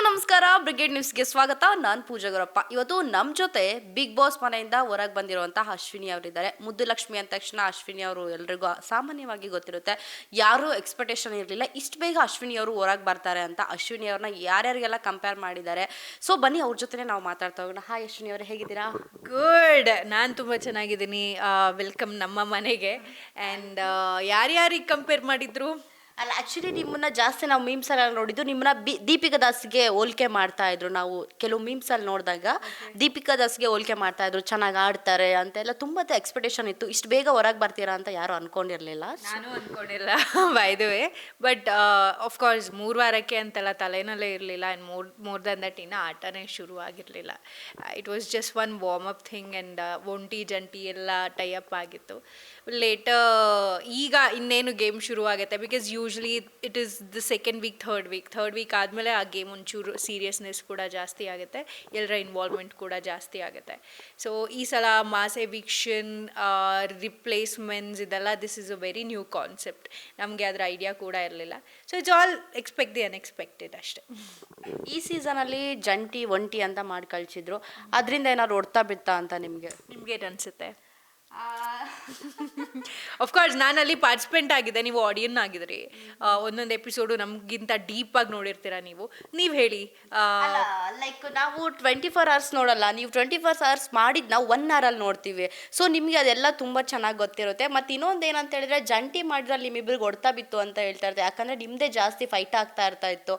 ನಮಸ್ಕಾರ, ಬ್ರಿಗೇಡ್ ನ್ಯೂಸ್ಗೆ ಸ್ವಾಗತ. ನಾನು ಪೂಜಾ ಗುರಪ್ಪ. ಇವತ್ತು ನಮ್ಮ ಜೊತೆ ಬಿಗ್ ಬಾಸ್ ಮನೆಯಿಂದ ಹೊರಗೆ ಬಂದಿರುವಂತಹ ಅಶ್ವಿನಿ ಅವರಿದ್ದಾರೆ. ಮುದ್ದು ಲಕ್ಷ್ಮಿ ಅಂದ ತಕ್ಷಣ ಅಶ್ವಿನಿ ಅವರು ಎಲ್ರಿಗೂ ಸಾಮಾನ್ಯವಾಗಿ ಗೊತ್ತಿರುತ್ತೆ. ಯಾರೂ ಎಕ್ಸ್ಪೆಕ್ಟೇಷನ್ ಇರಲಿಲ್ಲ ಇಷ್ಟು ಬೇಗ ಅಶ್ವಿನಿ ಅವರು ಹೊರಗೆ ಬರ್ತಾರೆ ಅಂತ. ಅಶ್ವಿನಿ ಅವ್ರನ್ನ ಯಾರ್ಯಾರಿಗೆಲ್ಲ ಕಂಪೇರ್ ಮಾಡಿದ್ದಾರೆ. ಸೊ ಬನ್ನಿ ಅವ್ರ ಜೊತೆ ನಾವು ಮಾತಾಡ್ತಾ ಹೋಗೋಣ. ಹಾಯ್ ಅಶ್ವಿನಿ ಅವರೇ, ಹೇಗಿದ್ದೀರಾ? ಗುಡ್, ನಾನು ತುಂಬ ಚೆನ್ನಾಗಿದ್ದೀನಿ. ವೆಲ್ಕಮ್ ನಮ್ಮ ಮನೆಗೆ. ಆ್ಯಂಡ್ ಯಾರ್ಯಾರಿಗೆ ಕಂಪೇರ್ ಮಾಡಿದ್ರು? ಅಲ್ಲ, ಆ್ಯಕ್ಚುಲಿ ನಿಮ್ಮನ್ನ ಜಾಸ್ತಿ ನಾವು ಮೀಮ್ಸಲ್ಲಿ ನೋಡಿದ್ದು, ನಿಮ್ಮನ್ನ ದೀಪಿಕಾ ದಾಸ್ಗೆ ಹೋಲಿಕೆ ಮಾಡ್ತಾ ಇದ್ರು. ನಾವು ಕೆಲವು ಮೀಮ್ಸಲ್ಲಿ ನೋಡಿದಾಗ ದೀಪಿಕಾ ದಾಸ್ಗೆ ಹೋಲಿಕೆ ಮಾಡ್ತಾ ಇದ್ರು, ಚೆನ್ನಾಗಿ ಆಡ್ತಾರೆ ಅಂತೆಲ್ಲ ತುಂಬ ಎಕ್ಸ್ಪೆಕ್ಟೇಷನ್ ಇತ್ತು. ಇಷ್ಟು ಬೇಗ ಹೊರಗೆ ಬರ್ತೀರಾ ಅಂತ ಯಾರು ಅನ್ಕೊಂಡಿರಲಿಲ್ಲ. ನಾನು ಅಂದ್ಕೊಂಡಿಲ್ಲ by the way. But of course 3 ವಾರಕ್ಕೆ ಅಂತೆಲ್ಲ ತಲೆನಲ್ಲೇ ಇರಲಿಲ್ಲ. ಆ್ಯಂಡ್ ಮೋರ್ ದನ್ ದಟ್ ಇನ್ನು ಆಟನೇ ಶುರು ಆಗಿರಲಿಲ್ಲ. It was just one warm up thing. And ಒಂಟಿ ಜಂಟಿ ಎಲ್ಲ ಟೈಅಪ್ ಆಗಿತ್ತು. ಲೇಟರ್ ಈಗ ಇನ್ನೇನು ಗೇಮ್ ಶುರು ಆಗುತ್ತೆ. Because usually it is the second week, third weak ಆದಮೇಲೆ ಆ ಗೇಮ್ ಒಂಚೂರು ಸೀರಿಯಸ್ನೆಸ್ ಕೂಡ ಜಾಸ್ತಿ ಆಗುತ್ತೆ, ಎಲ್ಲರ ಇನ್ವಾಲ್ವ್ಮೆಂಟ್ ಕೂಡ ಜಾಸ್ತಿ ಆಗುತ್ತೆ. ಸೊ ಈ ಸಲ ಮಾಸ್ ಎವಿಕ್ಷನ್, ರಿಪ್ಲೇಸ್ಮೆಂಟ್ಸ್, ಇದೆಲ್ಲ this is a very new concept. ನಮಗೆ ಅದರ ಐಡಿಯಾ ಕೂಡ ಇರಲಿಲ್ಲ. So it's all expect the unexpected ಅಷ್ಟೇ. ಈ ಸೀಸನಲ್ಲಿ ಜಂಟಿ ಒಂಟಿ ಅಂತ ಮಾಡಿ ಕಳಿಸಿದ್ರು. ಅದರಿಂದ ಏನಾದ್ರು ಹೊಡ್ತಾ ಬಿತ್ತಾ ಅಂತ ನಿಮ್ಗೇನು ಅನಿಸುತ್ತೆ? ಅಫ್ಕೋರ್ಸ್ ನಾನು ಅಲ್ಲಿ ಪಾರ್ಟಿಸಿಪೆಂಟ್ ಆಗಿದೆ, ನೀವು ಆಡಿಯನ್ ಆಗಿದ್ರಿ. ಒಂದೊಂದು ಎಪಿಸೋಡು ನಮಗಿಂತ ಡೀಪಾಗಿ ನೋಡಿರ್ತೀರಾ ನೀವು ಹೇಳಿ. ಲೈಕ್ ನಾವು 24 hours ನೋಡಲ್ಲ, ನೀವು 24 hours ಮಾಡಿದ್ದು ನಾವು 1 hour ನೋಡ್ತೀವಿ. ಸೊ ನಿಮಗೆ ಅದೆಲ್ಲ ತುಂಬ ಚೆನ್ನಾಗಿ ಗೊತ್ತಿರುತ್ತೆ. ಮತ್ತು ಇನ್ನೊಂದು ಏನಂತ ಹೇಳಿದ್ರೆ, ಜಂಟಿ ಮಾಡಿದ್ರಲ್ಲಿ ನಿಮ್ಮಿಬ್ರಿಗೆ ಹೊಡ್ತಾ ಬಿತ್ತು ಅಂತ ಹೇಳ್ತಾ ಇರ್ತಾರೆ. ಯಾಕಂದರೆ ನಿಮ್ಮದೇ ಜಾಸ್ತಿ ಫೈಟ್ ಆಗ್ತಾ ಇತ್ತು.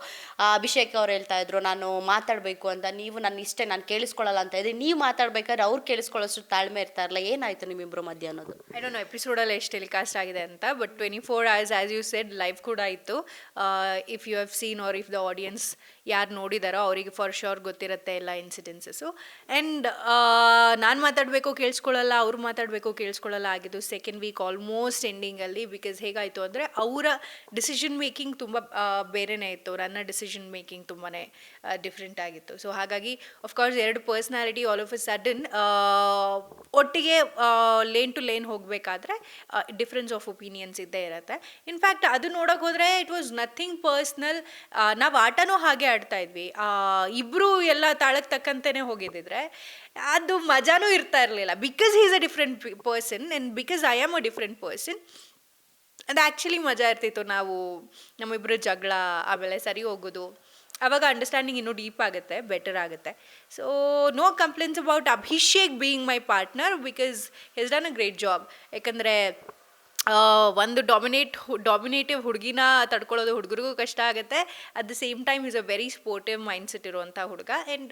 ಅಭಿಷೇಕ್ ಅವ್ರು ಹೇಳ್ತಾ ಇದ್ರು, ನಾನು ಮಾತಾಡಬೇಕು ಅಂತ, ನೀವು ನನ್ನ ಇಷ್ಟೇ, ನಾನು ಕೇಳಿಸ್ಕೊಳ್ಳಲ್ಲ ಅಂತ ಇದ್ರಿ. ನೀವು ಮಾತಾಡ್ಬೇಕಾದ್ರೆ ಅವ್ರು ಕೇಳಿಸ್ಕೊಳ್ಳೋಷ್ಟು ತಾಳ್ಮೆ ಇರ್ತಾ ಇರಲ್ಲ. ಏನಾಯ್ತು ನಿಮ್ಮಿಬ್ರು ಮಧ್ಯ ಅನ್ನೋದು? ಐ ಡೋಂಟ್ ನೋ ಎಪಿಸೋಡಲ್ಲಿ ಎಷ್ಟು ಟೆಲಿಕಾಸ್ಟ್ ಆಗಿದೆ ಅಂತ, but 24 hours as you said live ಕೂಡ ಇತ್ತು. If you have seen or if the audience ಯಾರು ನೋಡಿದಾರೋ ಅವರಿಗೆ ಫಾರ್ ಶೋರ್ ಗೊತ್ತಿರುತ್ತೆ ಎಲ್ಲ ಇನ್ಸಿಡೆನ್ಸಸ್ಸು. ಆ್ಯಂಡ್ ನಾನು ಮಾತಾಡಬೇಕು ಕೇಳಿಸ್ಕೊಳ್ಳಲ್ಲ, ಅವ್ರು ಮಾತಾಡಬೇಕು ಕೇಳಿಸ್ಕೊಳ್ಳಲ್ಲ ಆಗಿದ್ದು ಸೆಕೆಂಡ್ ವೀಕ್ ಆಲ್ಮೋಸ್ಟ್ ಎಂಡಿಂಗಲ್ಲಿ. ಬಿಕಾಸ್ ಹೇಗಾಯಿತು ಅಂದರೆ, ಅವರ ಡಿಸಿಷನ್ ಮೇಕಿಂಗ್ ತುಂಬ ಬೇರೆಯೇ ಇತ್ತು, ನನ್ನ ಡಿಸಿಷನ್ ಮೇಕಿಂಗ್ ತುಂಬಾ ಡಿಫ್ರೆಂಟ್ ಆಗಿತ್ತು. ಸೊ ಹಾಗಾಗಿ of course 2 personality all of a sudden ಒಟ್ಟಿಗೆ ಲೇನ್ ಟು ಲೇನ್ ಹೋಗಬೇಕಾದ್ರೆ ಡಿಫ್ರೆನ್ಸ್ ಆಫ್ ಒಪಿನಿಯನ್ಸ್ ಇದ್ದೇ ಇರುತ್ತೆ. ಇನ್ಫ್ಯಾಕ್ಟ್ ಅದು ನೋಡೋಕೆ ಹೋದರೆ ಇಟ್ ವಾಸ್ ನಥಿಂಗ್ ಪರ್ಸ್ನಲ್. ನಾವು ಆಟನೂ ಹಾಗೆ ಆಡ್ತಾ ಇದ್ವಿ. ಇಬ್ಬರು ಎಲ್ಲ ತಾಳಕ್ಕೆ ತಕ್ಕಂತೆಯೇ ಹೋಗಿದ್ದಿದ್ರೆ ಅದು ಮಜಾನೂ ಇರ್ತಾ ಇರಲಿಲ್ಲ. Because he is a different person and because I am a different person. ಅದು ಆ್ಯಕ್ಚುಲಿ ಮಜಾ ಇರ್ತಿತ್ತು. ನಾವು ನಮ್ಮಿಬ್ಬರು ಜಗಳ ಆಮೇಲೆ ಸರಿ ಹೋಗೋದು, ಆವಾಗ ಅಂಡರ್ಸ್ಟ್ಯಾಂಡಿಂಗ್ ಇನ್ನೂ ಡೀಪ್ ಆಗುತ್ತೆ, ಬೆಟರ್ ಆಗುತ್ತೆ. So no complaints about Abhishek being my partner because he's done a great job. ಯಾಕಂದರೆ ಒಂದು ಡಾಮಿನೇಟಿವ್ ಹುಡುಗಿನ ತಡ್ಕೊಳ್ಳೋದು ಹುಡುಗರಿಗೂ ಕಷ್ಟ ಆಗುತ್ತೆ. At the same time is a very sportive mindset ಇರುವಂಥ ಹುಡುಗ. And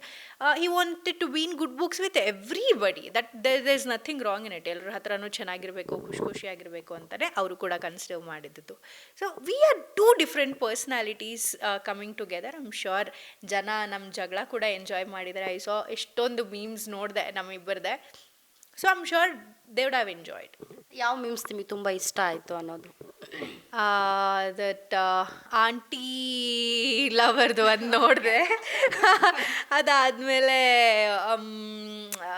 he wanted to be in good books with everybody. That there is nothing wrong in it. ಎಲ್ಲರ ಹತ್ರನೂ ಚೆನ್ನಾಗಿರಬೇಕು, ಖುಷಿಯಾಗಿರಬೇಕು ಅಂತಲೇ ಅವರು ಕೂಡ ಕನ್ಸಿಡರ್ ಮಾಡಿದ್ದು. So we are 2 different personalities coming together. I am sure ಜನ ನಮ್ಮ ಜಗಳ ಕೂಡ ಎಂಜಾಯ್ ಮಾಡಿದ್ದಾರೆ. ಐ ಸಾ ಎಷ್ಟೊಂದು ಮೀಮ್ಸ್ ನೋಡಿದೆ ನಮ್ಮಿಬ್ಬರದೇ. So I am sure they would have enjoyed. ಯಾವ ಮೀಮ್ಸ್ ನಿಮಗೆ ತುಂಬ ಇಷ್ಟ ಆಯಿತು ಅನ್ನೋದು? ದಟ್ ಆಂಟಿ ಲವರ್ದು ಒಂದು ನೋಡಿದೆ. ಅದಾದಮೇಲೆ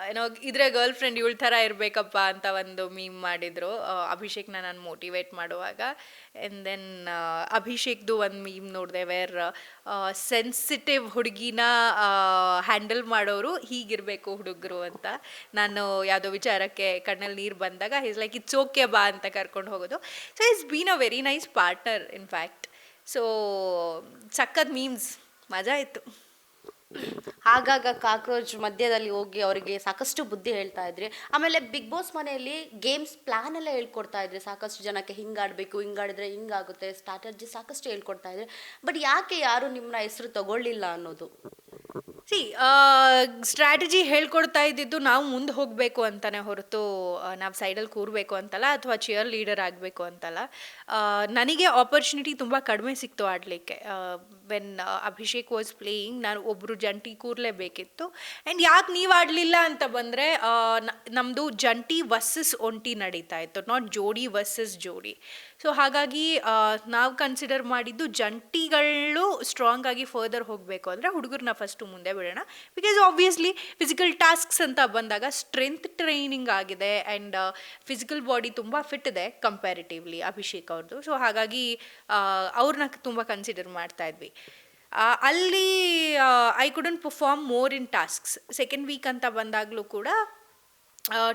ಏನೋ ಇದ್ರೆ ಗರ್ಲ್ ಫ್ರೆಂಡ್ ಇವಳ ಥರ ಇರಬೇಕಪ್ಪ ಅಂತ ಒಂದು ಮೀಮ್ ಮಾಡಿದರು ಅಭಿಷೇಕ್ನ ನಾನು ಮೋಟಿವೇಟ್ ಮಾಡುವಾಗ. ಆ್ಯಂಡ್ ದೆನ್ ಅಭಿಷೇಕ್ದು ಒಂದು ಮೀಮ್ ನೋಡಿದೆ ವೇರ್ ಸೆನ್ಸಿಟಿವ್ ಹುಡುಗಿನ ಹ್ಯಾಂಡಲ್ ಮಾಡೋರು ಹೀಗಿರಬೇಕು ಹುಡುಗರು ಅಂತ. ನಾನು ಯಾವುದೋ ವಿಚಾರಕ್ಕೆ ಕಣ್ಣಲ್ಲಿ ನೀರು ಬಂದಾಗ ಈಸ್ ಲೈಕ್ ಇಟ್ಸ್ ಓಕೆ ಬಾ ಅಂತ ಕರ್ಕೊಂಡು ಹೋಗೋದು. So it's been a very nice partner in fact. So ಸಖತ್ ಮೀಮ್ಸ್, ಮಜಾ ಇತ್ತು. ಆಗಾಗ ಕಾಕ್ರೋಚ್ ಮಧ್ಯದಲ್ಲಿ ಹೋಗಿ ಅವರಿಗೆ ಸಾಕಷ್ಟು ಬುದ್ಧಿ ಹೇಳ್ತಾ ಇದ್ರಿ. ಆಮೇಲೆ ಬಿಗ್ ಬಾಸ್ ಮನೆಯಲ್ಲಿ ಗೇಮ್ಸ್ ಪ್ಲಾನ್ ಎಲ್ಲ ಹೇಳ್ಕೊಡ್ತಾ ಇದ್ರಿ ಸಾಕಷ್ಟು ಜನಕ್ಕೆ. ಹಿಂಗಾಡಬೇಕು, ಹಿಂಗಾಡಿದ್ರೆ ಹಿಂಗಾಗುತ್ತೆ, ಸ್ಟ್ರಾಟಜಿ ಸಾಕಷ್ಟು ಹೇಳ್ಕೊಡ್ತಾ ಇದ್ರಿ. ಬಟ್ ಯಾಕೆ ಯಾರು ನಿಮ್ಮನ್ನ ಹೆಸರು ತಗೊಳ್ಳಿಲ್ಲ ಅನ್ನೋದು? ಸ್ಟ್ರಾಟಜಿ ಹೇಳ್ಕೊಡ್ತಾ ಇದ್ದಿದ್ದು ನಾವು ಮುಂದೆ ಹೋಗಬೇಕು ಅಂತಲೇ ಹೊರತು ನಾವು ಸೈಡಲ್ಲಿ ಕೂರಬೇಕು ಅಂತಲ್ಲ, ಅಥವಾ ಚಿಯರ್ ಲೀಡರ್ ಆಗಬೇಕು ಅಂತಲ್ಲ. ನನಗೆ ಆಪರ್ಚುನಿಟಿ ತುಂಬ ಕಡಿಮೆ ಸಿಕ್ತು ಆಡಲಿಕ್ಕೆ. ವೆನ್ ಅಭಿಷೇಕ್ ವಾಸ್ ಪ್ಲೇಯಿಂಗ್ ನಾನು ಒಬ್ಬರು ಜಂಟಿ ಕೂರಲೇಬೇಕಿತ್ತು. ಆ್ಯಂಡ್ ಯಾಕೆ ನೀವು ಆಡಲಿಲ್ಲ ಅಂತ ಬಂದರೆ, ನಮ್ಮದು ಜಂಟಿ ವರ್ಸಸ್ ಒಂಟಿ ನಡೀತಾ ಇತ್ತು, ನಾಟ್ ಜೋಡಿ ವರ್ಸಸ್ ಜೋಡಿ. ಸೊ ಹಾಗಾಗಿ ನಾವು ಕನ್ಸಿಡರ್ ಮಾಡಿದ್ದು ಜಂಟಿಗಳು ಸ್ಟ್ರಾಂಗ್ ಆಗಿ ಫರ್ದರ್ ಹೋಗಬೇಕು ಅಂದರೆ ಹುಡುಗರನ್ನ ಫಸ್ಟು ಮುಂದೆ ಬಿಡೋಣ. ಬಿಕಾಸ್ ಆಬ್ವಿಯಸ್ಲಿ ಫಿಸಿಕಲ್ ಟಾಸ್ಕ್ಸ್ ಅಂತ ಬಂದಾಗ ಸ್ಟ್ರೆಂತ್ ಟ್ರೈನಿಂಗ್ ಆಗಿದೆ ಆ್ಯಂಡ್ ಫಿಸಿಕಲ್ ಬಾಡಿ ತುಂಬ ಫಿಟ್ ಇದೆ ಕಂಪ್ಯಾರಿಟಿವ್ಲಿ ಅಭಿಷೇಕ್ ಅವ್ರದ್ದು. ಸೊ ಹಾಗಾಗಿ ಅವ್ರನ್ನ ತುಂಬ ಕನ್ಸಿಡರ್ ಮಾಡ್ತಾ ಇದ್ವಿ. ಅಲ್ಲಿ I couldn't perform more in tasks. Second week ಅಂತ ಬಂದಾಗಲೂ ಕೂಡ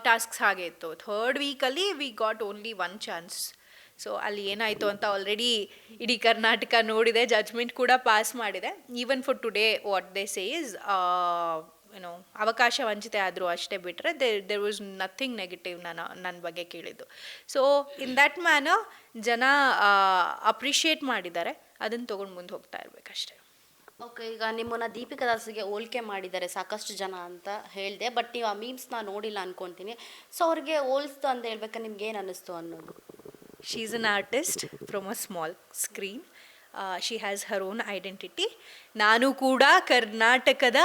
ಟಾಸ್ಕ್ಸ್ ಹಾಗೆ ಇತ್ತು. ಥರ್ಡ್ ವೀಕಲ್ಲಿ we got only one chance. So ಅಲ್ಲಿ ಏನಾಯಿತು ಅಂತ ಆಲ್ರೆಡಿ ಇಡೀ ಕರ್ನಾಟಕ ನೋಡಿದೆ, ಜಜ್ಮೆಂಟ್ ಕೂಡ ಪಾಸ್ ಮಾಡಿದೆ. Even for today what they say is ಏನೋ ಅವಕಾಶ ವಂಚಿತೆ ಆದರೂ ಅಷ್ಟೇ ಬಿಟ್ಟರೆ ದೇರ್ ವಾಸ್ ನಥಿಂಗ್ ನೆಗೆಟಿವ್ ನನ್ನ ಬಗ್ಗೆ ಕೇಳಿದ್ದು. ಸೊ ಇನ್ ದ್ಯಾಟ್ ಮ್ಯಾನರ್ ಜನ ಅಪ್ರಿಷಿಯೇಟ್ ಮಾಡಿದ್ದಾರೆ, ಅದನ್ನು ತೊಗೊಂಡು ಮುಂದೆ ಹೋಗ್ತಾ ಇರಬೇಕಷ್ಟೇ. ಓಕೆ, ಈಗ ನಿಮ್ಮನ್ನ ದೀಪಿಕಾ ದಾಸ್ಗೆ ಹೋಲಿಕೆ ಮಾಡಿದ್ದಾರೆ ಸಾಕಷ್ಟು ಜನ ಅಂತ ಹೇಳಿದೆ, ಬಟ್ ನೀವು ಆ ಮೀಮ್ಸ್ನ ನೋಡಿಲ್ಲ ಅನ್ಕೊತೀನಿ. ಸೊ ಅವ್ರಿಗೆ ಹೋಲಿಸ್ತು ಅಂತ ಹೇಳ್ಬೇಕಾದ್ರೆ ನಿಮ್ಗೆ ಏನು ಅನ್ನಿಸ್ತು ಅನ್ನೋದು? She is an artist from a small screen. She has Har own identity. ನಾನು ಕೂಡ ಕರ್ನಾಟಕದ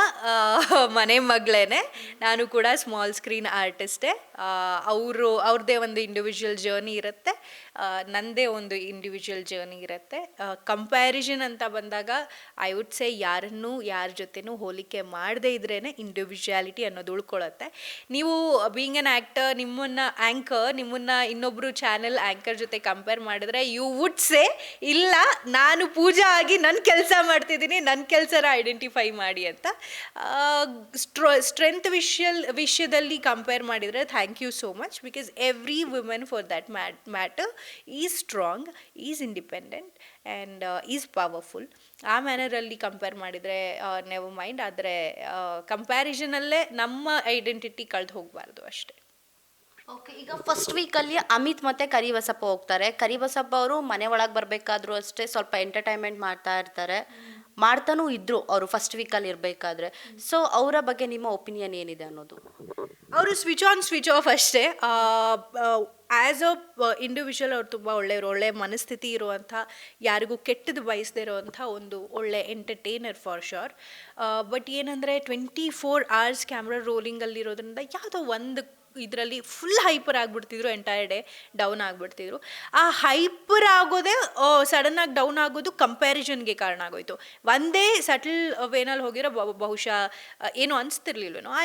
ಮನೆ ಮಗಳೇನೆ, ನಾನು ಕೂಡ ಸ್ಮಾಲ್ ಸ್ಕ್ರೀನ್ ಆರ್ಟಿಸ್ಟೇ. ಅವ್ರದ್ದೇ ಒಂದು ಇಂಡಿವಿಜುವಲ್ ಜರ್ನಿ ಇರುತ್ತೆ, ನನ್ನದೇ ಒಂದು ಇಂಡಿವಿಜುವಲ್ ಜರ್ನಿ ಇರುತ್ತೆ. ಕಂಪ್ಯಾರಿಸನ್ ಅಂತ ಬಂದಾಗ ಐ ವುಡ್ ಸೇ ಯಾರ ಜೊತೆನೂ ಹೋಲಿಕೆ ಮಾಡದೇ ಇದ್ರೇ ಇಂಡಿವಿಜುವಾಲಿಟಿ ಅನ್ನೋದು ಉಳ್ಕೊಳ್ಳುತ್ತೆ. ನೀವು ಬೀಯಿಂಗ್ ಆ್ಯನ್ ಆ್ಯಕ್ಟರ್, ನಿಮ್ಮನ್ನು ಇನ್ನೊಬ್ಬರು ಚಾನೆಲ್ ಆ್ಯಂಕರ್ ಜೊತೆ ಕಂಪೇರ್ ಮಾಡಿದ್ರೆ ಯು ವುಡ್ ಸೇ ಇಲ್ಲ, ನಾನು ಪೂಜಾ ಆಗಿ ನನ್ನ ಕೆಲಸ ಮಾಡ್ತಿದ್ದೀನಿ, ನನ್ನ ಕೆಲಸನ ಐಡೆಂಟಿಫೈ ಮಾಡಿ ಅಂತ. ಸ್ಟ್ರೆಂತ್ ವಿಷಯದಲ್ಲಿ ಕಂಪೇರ್ ಮಾಡಿದರೆ thank you so much, because every women for that matter is strong, is independent and is powerful. ಆ ಮ್ಯಾನರಲ್ಲಿ ಕಂಪೇರ್ ಮಾಡಿದರೆ ನೆವರ್ ಮೈಂಡ್. ಆದರೆ ಕಂಪ್ಯಾರಿಸನಲ್ಲೇ ನಮ್ಮ ಐಡೆಂಟಿಟಿ ಕಳೆದು ಹೋಗಬಾರ್ದು ಅಷ್ಟೇ. ಓಕೆ, ಈಗ ಫಸ್ಟ್ ವೀಕಲ್ಲಿ ಅಮಿತ್ ಮತ್ತು ಕರಿಬಸಪ್ಪ ಹೋಗ್ತಾರೆ. ಕರಿಬಸಪ್ಪ ಅವರು ಮನೆ ಒಳಗೆ ಬರಬೇಕಾದ್ರೂ ಅಷ್ಟೇ ಸ್ವಲ್ಪ ಎಂಟರ್ಟೈನ್ಮೆಂಟ್ ಮಾಡ್ತಾ ಇರ್ತಾರೆ, ಮಾಡ್ತಾನೂ ಇದ್ದರು ಅವರು ಫಸ್ಟ್ ವೀಕಲ್ಲಿ ಇರಬೇಕಾದ್ರೆ. ಸೊ ಅವರ ಬಗ್ಗೆ ನಿಮ್ಮ ಒಪಿನಿಯನ್ ಏನಿದೆ ಅನ್ನೋದು? ಅವರು ಸ್ವಿಚ್ ಆನ್ ಸ್ವಿಚ್ ಆಫ್ ಅಷ್ಟೇ. ಆ್ಯಸ್ ಅ ಇಂಡಿವಿಜುವಲ್ ಅವ್ರು ತುಂಬ ಒಳ್ಳೆಯವರು, ಒಳ್ಳೆಯ ಮನಸ್ಥಿತಿ ಇರುವಂಥ, ಯಾರಿಗೂ ಕೆಟ್ಟದ್ದು ಬಯಸದೇ ಇರುವಂಥ ಒಂದು ಒಳ್ಳೆ ಎಂಟರ್ಟೈನರ್ ಫಾರ್ ಶೋರ್. ಬಟ್ ಏನಂದರೆ 24 hours ಕ್ಯಾಮ್ರಾ ರೋಲಿಂಗಲ್ಲಿರೋದ್ರಿಂದ ಯಾವುದೋ ಒಂದು ಇದರಲ್ಲಿ ಫುಲ್ ಹೈಪರ್ ಆಗಿಬಿಡ್ತಿದ್ರು, ಎಂಟೈರ್ ಡೇ ಡೌನ್ ಆಗಿಬಿಡ್ತಿದ್ರು. ಆ ಹೈಪರ್ ಆಗೋದೇ ಸಡನ್ನಾಗಿ ಡೌನ್ ಆಗೋದು ಕಂಪ್ಯಾರಿಸನ್ಗೆ ಕಾರಣ ಆಗೋಯ್ತು. ಒಂದೇ ಸಟಲ್ ವೇನಲ್ಲಿ ಹೋಗಿರೋ ಬಹುಶಃ ಏನು ಅನಿಸ್ತಿರ್ಲಿಲ್ವೇನೋ. ಆ